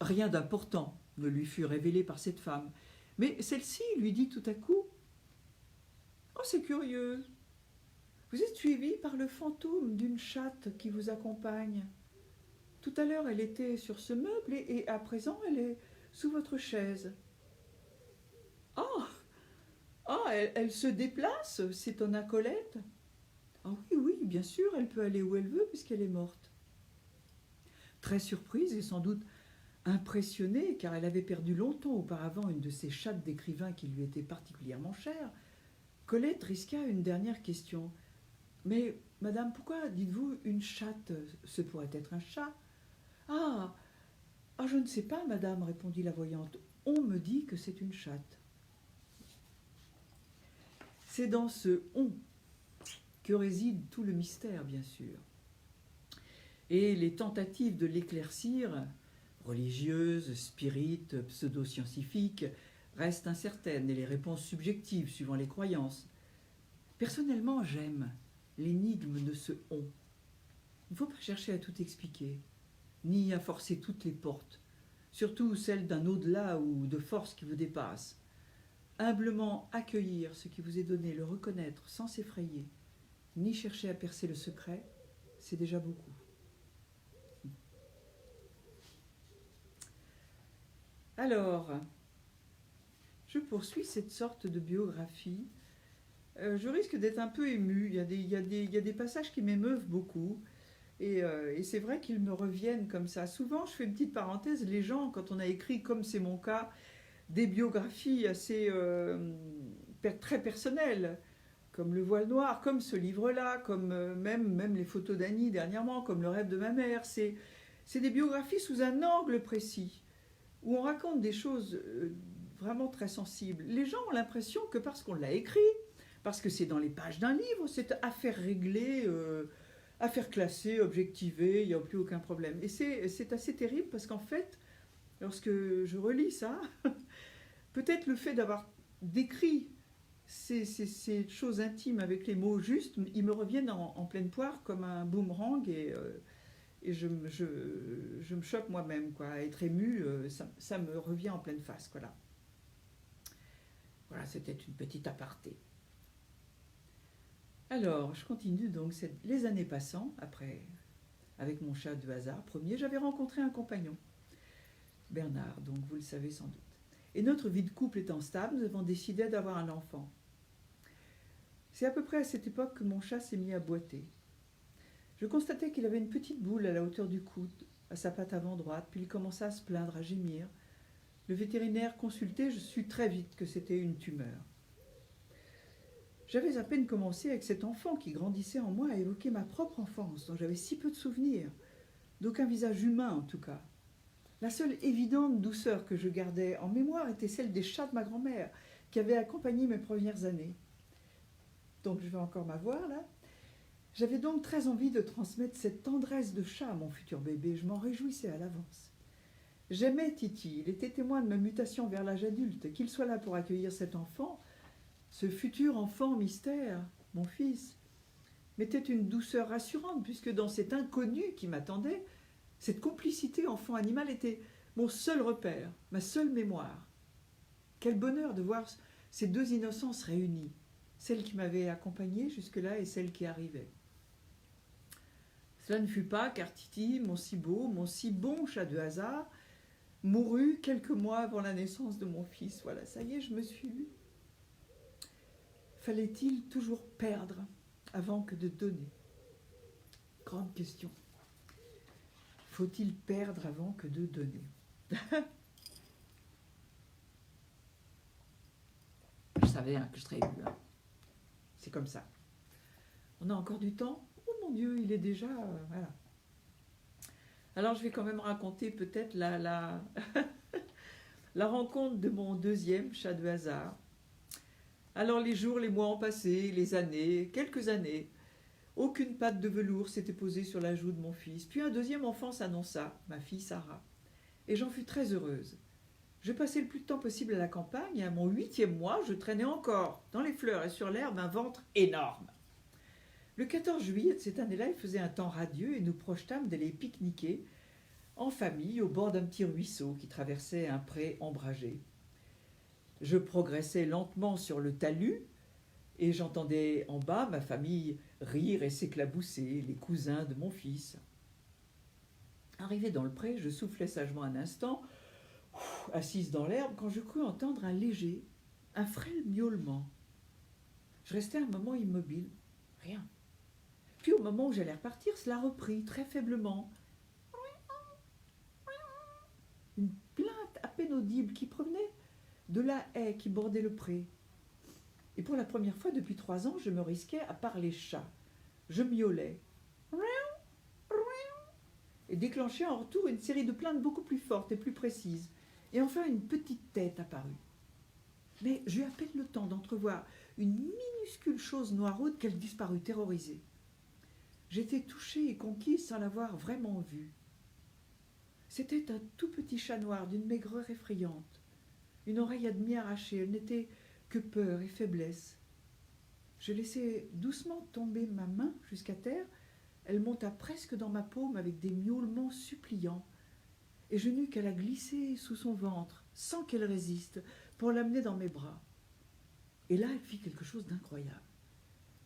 Rien d'important ne lui fut révélé par cette femme, mais celle-ci lui dit tout à coup « Oh, c'est curieux, vous êtes suivi par le fantôme d'une chatte qui vous accompagne. Tout à l'heure, elle était sur ce meuble et à présent, elle est sous votre chaise. » « Ah, elle se déplace ?» s'étonna Colette. « Ah oui, bien sûr, elle peut aller où elle veut puisqu'elle est morte. » Très surprise et sans doute impressionnée, car elle avait perdu longtemps auparavant une de ces chattes d'écrivain qui lui était particulièrement chère, Colette risqua une dernière question. « Mais, madame, pourquoi dites-vous une chatte? Ce pourrait être un chat. »« Ah, je ne sais pas, madame, répondit la voyante. On me dit que c'est une chatte. » C'est dans ce « on » que réside tout le mystère, bien sûr. Et les tentatives de l'éclaircir, religieuses, spirites, pseudo-scientifiques, restent incertaines et les réponses subjectives suivant les croyances. Personnellement, j'aime l'énigme de ce « on ». Il ne faut pas chercher à tout expliquer, ni à forcer toutes les portes, surtout celles d'un au-delà ou de forces qui vous dépassent. Humblement accueillir ce qui vous est donné, le reconnaître sans s'effrayer, ni chercher à percer le secret, c'est déjà beaucoup. Alors, je poursuis cette sorte de biographie. Je risque d'être un peu émue. Il y a des passages qui m'émeuvent beaucoup. Et c'est vrai qu'ils me reviennent comme ça. Souvent, je fais une petite parenthèse, les gens, quand on a écrit, comme c'est mon cas, des biographies assez très personnelles, comme Le Voile Noir, comme ce livre-là, comme même les photos d'Annie dernièrement, comme Le Rêve de ma mère. C'est des biographies sous un angle précis, où on raconte des choses vraiment très sensibles. Les gens ont l'impression que parce qu'on l'a écrit, parce que c'est dans les pages d'un livre, c'est affaire réglée, affaire classée, objectivée, il n'y a plus aucun problème. Et c'est assez terrible parce qu'en fait, lorsque je relis ça, peut-être le fait d'avoir décrit ces choses intimes avec les mots justes, ils me reviennent en pleine poire comme un boomerang et je me choque moi-même, quoi. À être émue, ça me revient en pleine face, voilà. Voilà, c'était une petite aparté. Alors, je continue donc. Les années passant, après, avec mon chat de hasard premier, j'avais rencontré un compagnon, Bernard, donc vous le savez sans doute. Et notre vie de couple étant stable, nous avons décidé d'avoir un enfant. C'est à peu près à cette époque que mon chat s'est mis à boiter. Je constatais qu'il avait une petite boule à la hauteur du coude, à sa patte avant droite, puis il commença à se plaindre, à gémir. Le vétérinaire consulté, je sus très vite que c'était une tumeur. J'avais à peine commencé avec cet enfant qui grandissait en moi à évoquer ma propre enfance, dont j'avais si peu de souvenirs, d'aucun visage humain en tout cas. La seule évidente douceur que je gardais en mémoire était celle des chats de ma grand-mère, qui avaient accompagné mes premières années. Donc je vais encore m'avoir là. J'avais donc très envie de transmettre cette tendresse de chat à mon futur bébé, je m'en réjouissais à l'avance. J'aimais Titi, il était témoin de ma mutation vers l'âge adulte, qu'il soit là pour accueillir cet enfant, ce futur enfant mystère, mon fils, m'était une douceur rassurante, puisque dans cet inconnu qui m'attendait, cette complicité enfant-animal était mon seul repère, ma seule mémoire. Quel bonheur de voir ces deux innocences réunies, celle qui m'avait accompagnée jusque-là et celle qui arrivait. Cela ne fut pas car Titi, mon si beau, mon si bon chat de hasard, mourut quelques mois avant la naissance de mon fils. Voilà, ça y est, je me suis lue. Fallait-il toujours perdre avant que de donner? Grande question. Faut-il perdre avant que de donner? Je savais que je serais élue. C'est comme ça. On a encore du temps? Oh mon Dieu, il est déjà... voilà. Alors je vais quand même raconter peut-être la rencontre de mon deuxième chat de hasard. Alors les jours, les mois ont passé, les années, quelques années. Aucune patte de velours s'était posée sur la joue de mon fils. Puis un deuxième enfant s'annonça, ma fille Sarah. Et j'en fus très heureuse. Je passais le plus de temps possible à la campagne et à mon 8e mois, je traînais encore dans les fleurs et sur l'herbe un ventre énorme. Le 14 juillet de cette année-là, il faisait un temps radieux et nous projetâmes d'aller pique-niquer en famille au bord d'un petit ruisseau qui traversait un pré ombragé. Je progressais lentement sur le talus et j'entendais en bas ma famille rire et s'éclabousser, les cousins de mon fils. Arrivé dans le pré, je soufflais sagement un instant, assise dans l'herbe, quand je crus entendre un léger, un frêle miaulement. Je restai un moment immobile, rien. Puis au moment où j'allais repartir, cela reprit très faiblement. Une plainte à peine audible qui provenait de la haie qui bordait le pré. Et pour la première fois depuis 3 ans, je me risquais à parler chat. Je miaulais. Et déclenchais en retour une série de plaintes beaucoup plus fortes et plus précises. Et enfin une petite tête apparut. Mais j'eus à peine le temps d'entrevoir une minuscule chose noiraude qu'elle disparut terrorisée. J'étais touchée et conquise sans l'avoir vraiment vue. C'était un tout petit chat noir d'une maigreur effrayante. Une oreille à demi arrachée, elle n'était que peur et faiblesse. Je laissai doucement tomber ma main jusqu'à terre. Elle monta presque dans ma paume avec des miaulements suppliants. Et je n'eus qu'à la glisser sous son ventre, sans qu'elle résiste, pour l'amener dans mes bras. Et là, elle fit quelque chose d'incroyable.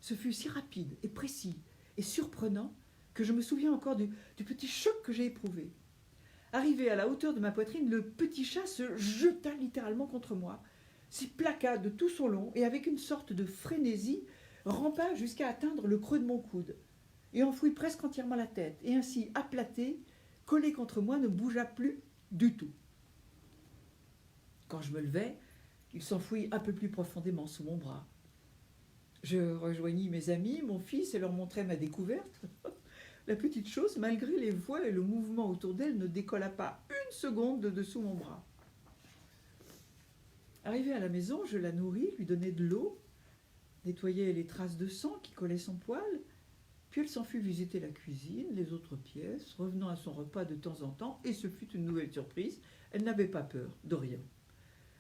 Ce fut si rapide et précis et surprenant que je me souviens encore du petit choc que j'ai éprouvé. Arrivé à la hauteur de ma poitrine, le petit chat se jeta littéralement contre moi, s'y plaqua de tout son long et avec une sorte de frénésie, rampa jusqu'à atteindre le creux de mon coude et enfouit presque entièrement la tête, et ainsi aplaté, collé contre moi, ne bougea plus du tout. Quand je me levai, il s'enfouit un peu plus profondément sous mon bras. Je rejoignis mes amis, mon fils, et leur montrai ma découverte. La petite chose, malgré les voix et le mouvement autour d'elle, ne décolla pas une seconde de dessous mon bras. Arrivée à la maison, je la nourris, lui donnai de l'eau, nettoyai les traces de sang qui collaient son poil, puis elle s'en fut visiter la cuisine, les autres pièces, revenant à son repas de temps en temps, et ce fut une nouvelle surprise. Elle n'avait pas peur de rien.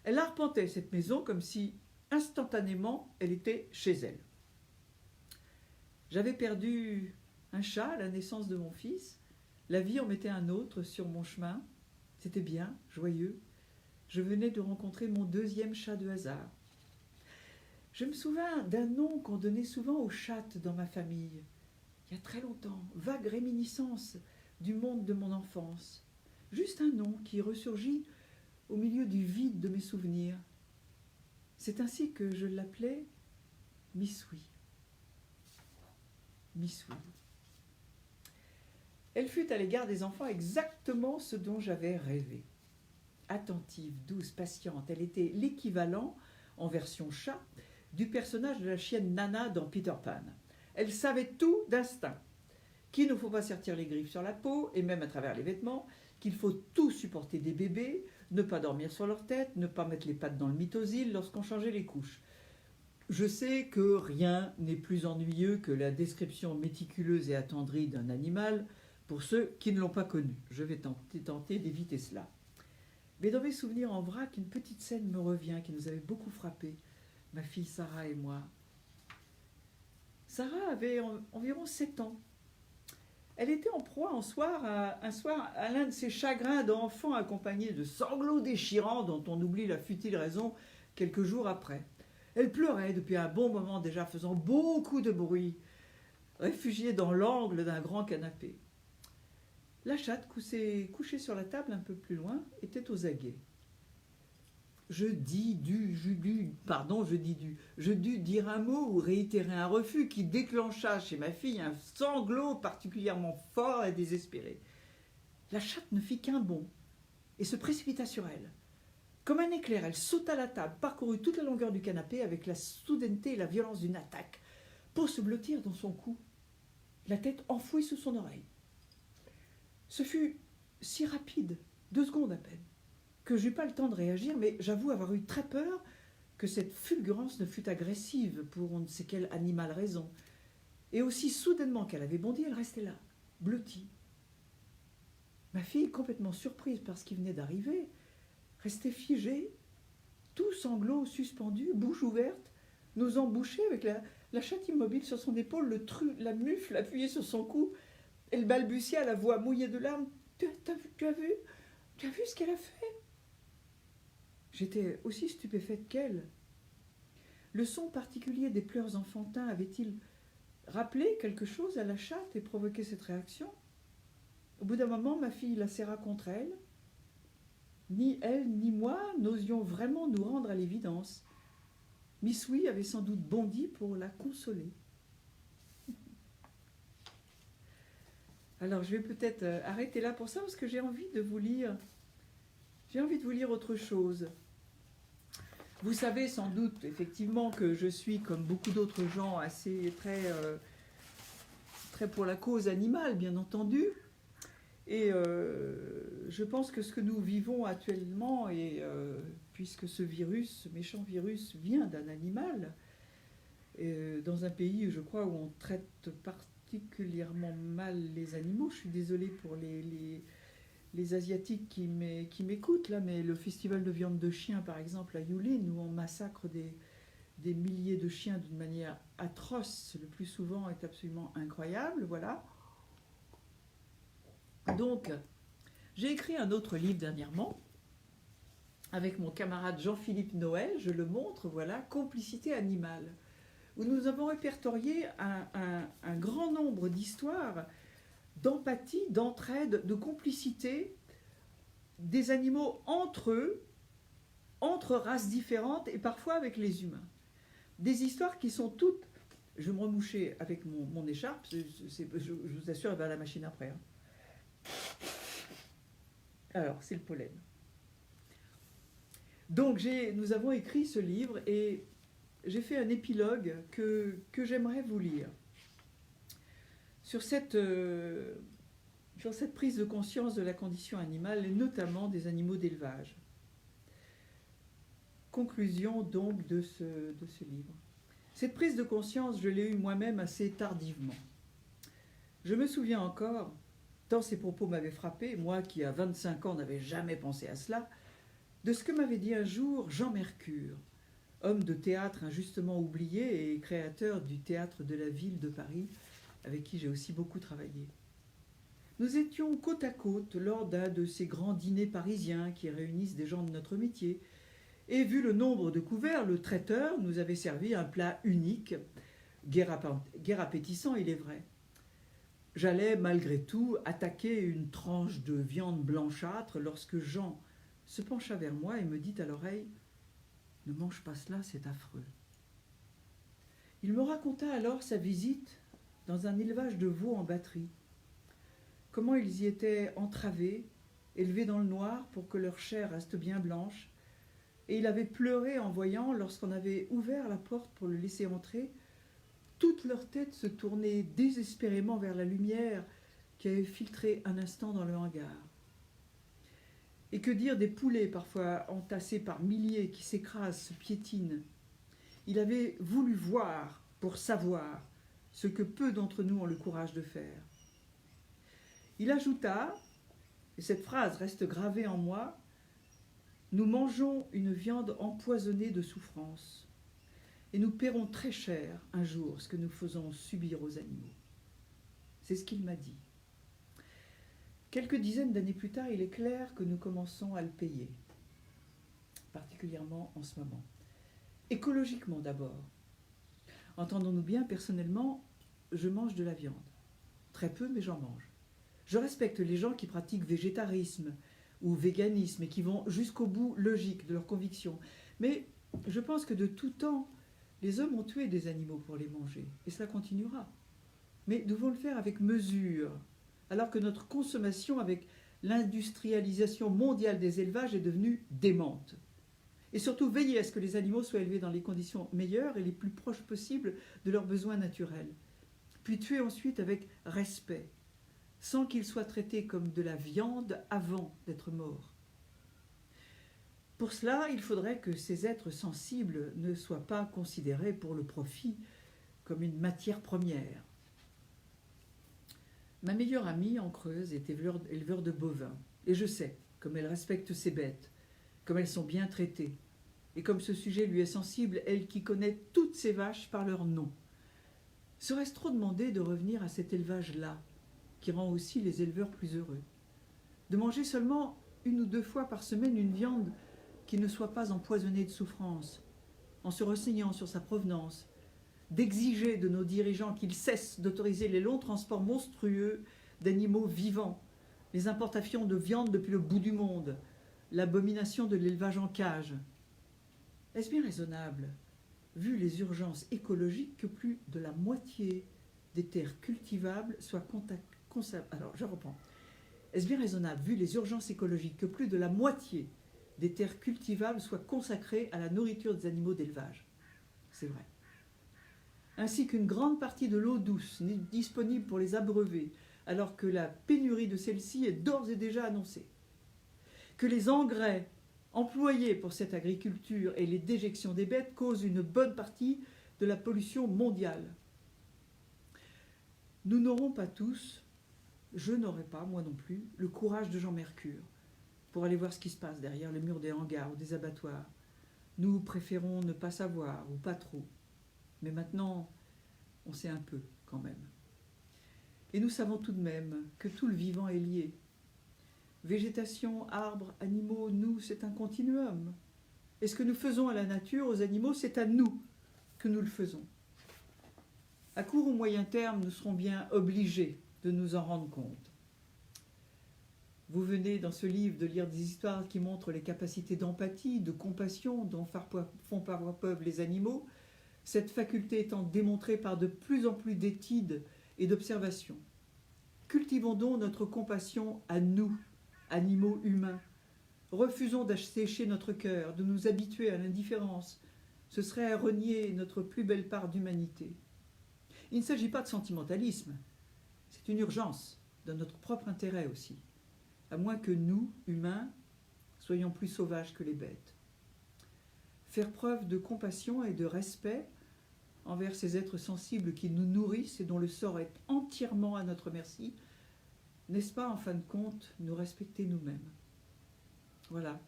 Elle arpentait cette maison comme si, instantanément, elle était chez elle. J'avais perdu un chat à la naissance de mon fils. La vie en mettait un autre sur mon chemin. C'était bien, joyeux. Je venais de rencontrer mon deuxième chat de hasard. Je me souviens d'un nom qu'on donnait souvent aux chattes dans ma famille. Il y a très longtemps, vague réminiscence du monde de mon enfance. Juste un nom qui ressurgit au milieu du vide de mes souvenirs. C'est ainsi que je l'appelais Missoui. Missoui. Elle fut à l'égard des enfants exactement ce dont j'avais rêvé. Attentive, douce, patiente, elle était l'équivalent, en version chat, du personnage de la chienne Nana dans Peter Pan. Elle savait tout d'instinct. Qu'il ne faut pas sortir les griffes sur la peau, et même à travers les vêtements, qu'il faut tout supporter des bébés, ne pas dormir sur leur tête, ne pas mettre les pattes dans le mitosile lorsqu'on changeait les couches. Je sais que rien n'est plus ennuyeux que la description méticuleuse et attendrie d'un animal pour ceux qui ne l'ont pas connu. Je vais tenter d'éviter cela. Mais dans mes souvenirs en vrac, une petite scène me revient qui nous avait beaucoup frappés, ma fille Sarah et moi. Sarah avait environ 7 ans. Elle était en proie un soir à l'un de ces chagrins d'enfant accompagnés de sanglots déchirants dont on oublie la futile raison quelques jours après. Elle pleurait depuis un bon moment déjà, faisant beaucoup de bruit, réfugiée dans l'angle d'un grand canapé. La chatte, couchée sur la table un peu plus loin, était aux aguets. Je dus dire un mot ou réitérer un refus qui déclencha chez ma fille un sanglot particulièrement fort et désespéré. La chatte ne fit qu'un bond et se précipita sur elle. Comme un éclair, elle sauta la table, parcourut toute la longueur du canapé avec la soudaineté et la violence d'une attaque, pour se blottir dans son cou, la tête enfouie sous son oreille. Ce fut si rapide, 2 secondes à peine, que je n'eus pas le temps de réagir, mais j'avoue avoir eu très peur que cette fulgurance ne fût agressive pour on ne sait quel animal raison. Et aussi soudainement qu'elle avait bondi, elle restait là, blottie. Ma fille, complètement surprise par ce qui venait d'arriver, restait figée, tout sanglot suspendu, bouche ouverte, n'osant boucher avec la chatte immobile sur son épaule, la mufle appuyée sur son cou. Elle balbutia, la voix mouillée de larmes. Tu as vu ce qu'elle a fait? J'étais aussi stupéfaite qu'elle. Le son particulier des pleurs enfantins avait-il rappelé quelque chose à la chatte et provoqué cette réaction? Au bout d'un moment, ma fille la serra contre elle. Ni elle ni moi n'osions vraiment nous rendre à l'évidence. Miss Wee avait sans doute bondi pour la consoler. Alors, je vais peut-être arrêter là pour ça parce que j'ai envie de vous lire autre chose. Vous savez sans doute effectivement que je suis, comme beaucoup d'autres gens, très pour la cause animale, bien entendu. Et je pense que ce que nous vivons actuellement, puisque ce méchant virus, vient d'un animal, dans un pays, je crois, où on traite particulièrement mal les animaux. Je suis désolée pour les Asiatiques qui m'écoutent, là, mais le festival de viande de chien, par exemple, à Yulin, où on massacre des milliers de chiens d'une manière atroce, le plus souvent, est absolument incroyable, voilà. Donc, j'ai écrit un autre livre dernièrement, avec mon camarade Jean-Philippe Noël, je le montre, voilà, Complicité animale, où nous avons répertorié un grand nombre d'histoires d'empathie, d'entraide, de complicité des animaux entre eux, entre races différentes et parfois avec les humains. Des histoires qui sont toutes... Je vais me remoucher avec mon écharpe, je vous assure, elle va à la machine après. Hein. Alors, c'est le pollen. Donc, nous avons écrit ce livre et j'ai fait un épilogue que j'aimerais vous lire. Sur cette prise de conscience de la condition animale et notamment des animaux d'élevage. Conclusion donc de ce livre. Cette prise de conscience, je l'ai eue moi-même assez tardivement. Je me souviens encore, tant ces propos m'avaient frappé, moi qui à 25 ans n'avais jamais pensé à cela, de ce que m'avait dit un jour Jean Mercure, homme de théâtre injustement oublié et créateur du théâtre de la ville de Paris, avec qui j'ai aussi beaucoup travaillé. Nous étions côte à côte lors d'un de ces grands dîners parisiens qui réunissent des gens de notre métier, et vu le nombre de couverts, le traiteur nous avait servi un plat unique, guère appétissant, il est vrai. J'allais malgré tout attaquer une tranche de viande blanchâtre lorsque Jean se pencha vers moi et me dit à l'oreille « Ne mange pas cela, c'est affreux ». Il me raconta alors sa visite dans un élevage de veaux en batterie, comment ils y étaient entravés, élevés dans le noir pour que leur chair reste bien blanche, et il avait pleuré en voyant, lorsqu'on avait ouvert la porte pour le laisser entrer, toute leur tête se tourner désespérément vers la lumière qui avait filtré un instant dans le hangar. Et que dire des poulets parfois entassés par milliers qui s'écrasent, se piétinent. Il avait voulu voir pour savoir ce que peu d'entre nous ont le courage de faire. Il ajouta, et cette phrase reste gravée en moi, « Nous mangeons une viande empoisonnée de souffrance et nous paierons très cher un jour ce que nous faisons subir aux animaux. » C'est ce qu'il m'a dit. Quelques dizaines d'années plus tard, il est clair que nous commençons à le payer, particulièrement en ce moment. Écologiquement d'abord. Entendons-nous bien, personnellement, je mange de la viande. Très peu, mais j'en mange. Je respecte les gens qui pratiquent végétarisme ou véganisme et qui vont jusqu'au bout logique de leurs convictions. Mais je pense que de tout temps, les hommes ont tué des animaux pour les manger, et cela continuera. Mais nous devons le faire avec mesure, alors que notre consommation avec l'industrialisation mondiale des élevages est devenue démente. Et surtout, veiller à ce que les animaux soient élevés dans les conditions meilleures et les plus proches possibles de leurs besoins naturels. Puis tuer ensuite avec respect, sans qu'ils soient traités comme de la viande avant d'être morts. Pour cela, il faudrait que ces êtres sensibles ne soient pas considérés pour le profit comme une matière première. Ma meilleure amie en Creuse est éleveur de bovins, et je sais comme elle respecte ses bêtes, comme elles sont bien traitées, et comme ce sujet lui est sensible, elle qui connaît toutes ses vaches par leur nom. Serait-ce trop demander de revenir à cet élevage-là, qui rend aussi les éleveurs plus heureux? De manger seulement 1 ou 2 fois par semaine une viande qui ne soit pas empoisonnée de souffrance, en se renseignant sur sa provenance, d'exiger de nos dirigeants qu'ils cessent d'autoriser les longs transports monstrueux d'animaux vivants, les importations de viande depuis le bout du monde, l'abomination de l'élevage en cage. Est-ce bien raisonnable, vu les urgences écologiques, que plus de la moitié des terres cultivables soient Alors, je reprends. Est-ce bien raisonnable, vu les urgences écologiques, que plus de la moitié des terres cultivables soient consacrées à la nourriture des animaux d'élevage? C'est vrai. Ainsi qu'une grande partie de l'eau douce n'est disponible pour les abreuver, alors que la pénurie de celle-ci est d'ores et déjà annoncée. Que les engrais employés pour cette agriculture et les déjections des bêtes causent une bonne partie de la pollution mondiale. Nous n'aurons pas tous, je n'aurai pas, moi non plus, le courage de Jean Mercure pour aller voir ce qui se passe derrière les murs des hangars ou des abattoirs. Nous préférons ne pas savoir, ou pas trop. Mais maintenant, on sait un peu quand même. Et nous savons tout de même que tout le vivant est lié. Végétation, arbres, animaux, nous, c'est un continuum. Et ce que nous faisons à la nature, aux animaux, c'est à nous que nous le faisons. À court ou moyen terme, nous serons bien obligés de nous en rendre compte. Vous venez dans ce livre de lire des histoires qui montrent les capacités d'empathie, de compassion dont font parfois preuve les animaux, cette faculté étant démontrée par de plus en plus d'études et d'observations. Cultivons donc notre compassion à nous, animaux humains. Refusons d'assécher notre cœur, de nous habituer à l'indifférence. Ce serait à renier notre plus belle part d'humanité. Il ne s'agit pas de sentimentalisme, c'est une urgence, dans notre propre intérêt aussi, à moins que nous, humains, soyons plus sauvages que les bêtes. Faire preuve de compassion et de respect envers ces êtres sensibles qui nous nourrissent et dont le sort est entièrement à notre merci, n'est-ce pas, en fin de compte, nous respecter nous-mêmes? Voilà.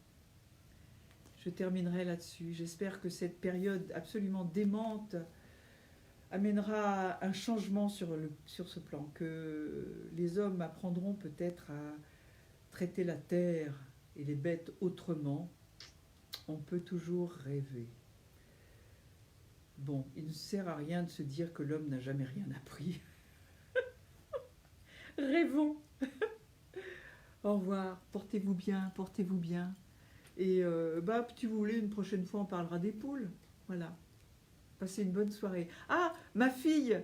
Je terminerai là-dessus. J'espère que cette période absolument démente amènera un changement sur ce plan, que les hommes apprendront peut-être à traiter la terre et les bêtes autrement. On peut toujours rêver. Bon, il ne sert à rien de se dire que l'homme n'a jamais rien appris. Rêvons. Au revoir, portez-vous bien, portez-vous bien. Et si vous voulez, une prochaine fois, on parlera des poules. Voilà. Passez une bonne soirée. Ah, ma fille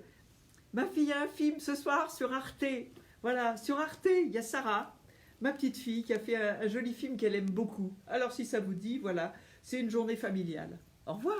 a un film ce soir sur Arte. Voilà, sur Arte, il y a Sarah, ma petite fille, qui a fait un joli film qu'elle aime beaucoup. Alors si ça vous dit, voilà, c'est une journée familiale. Au revoir.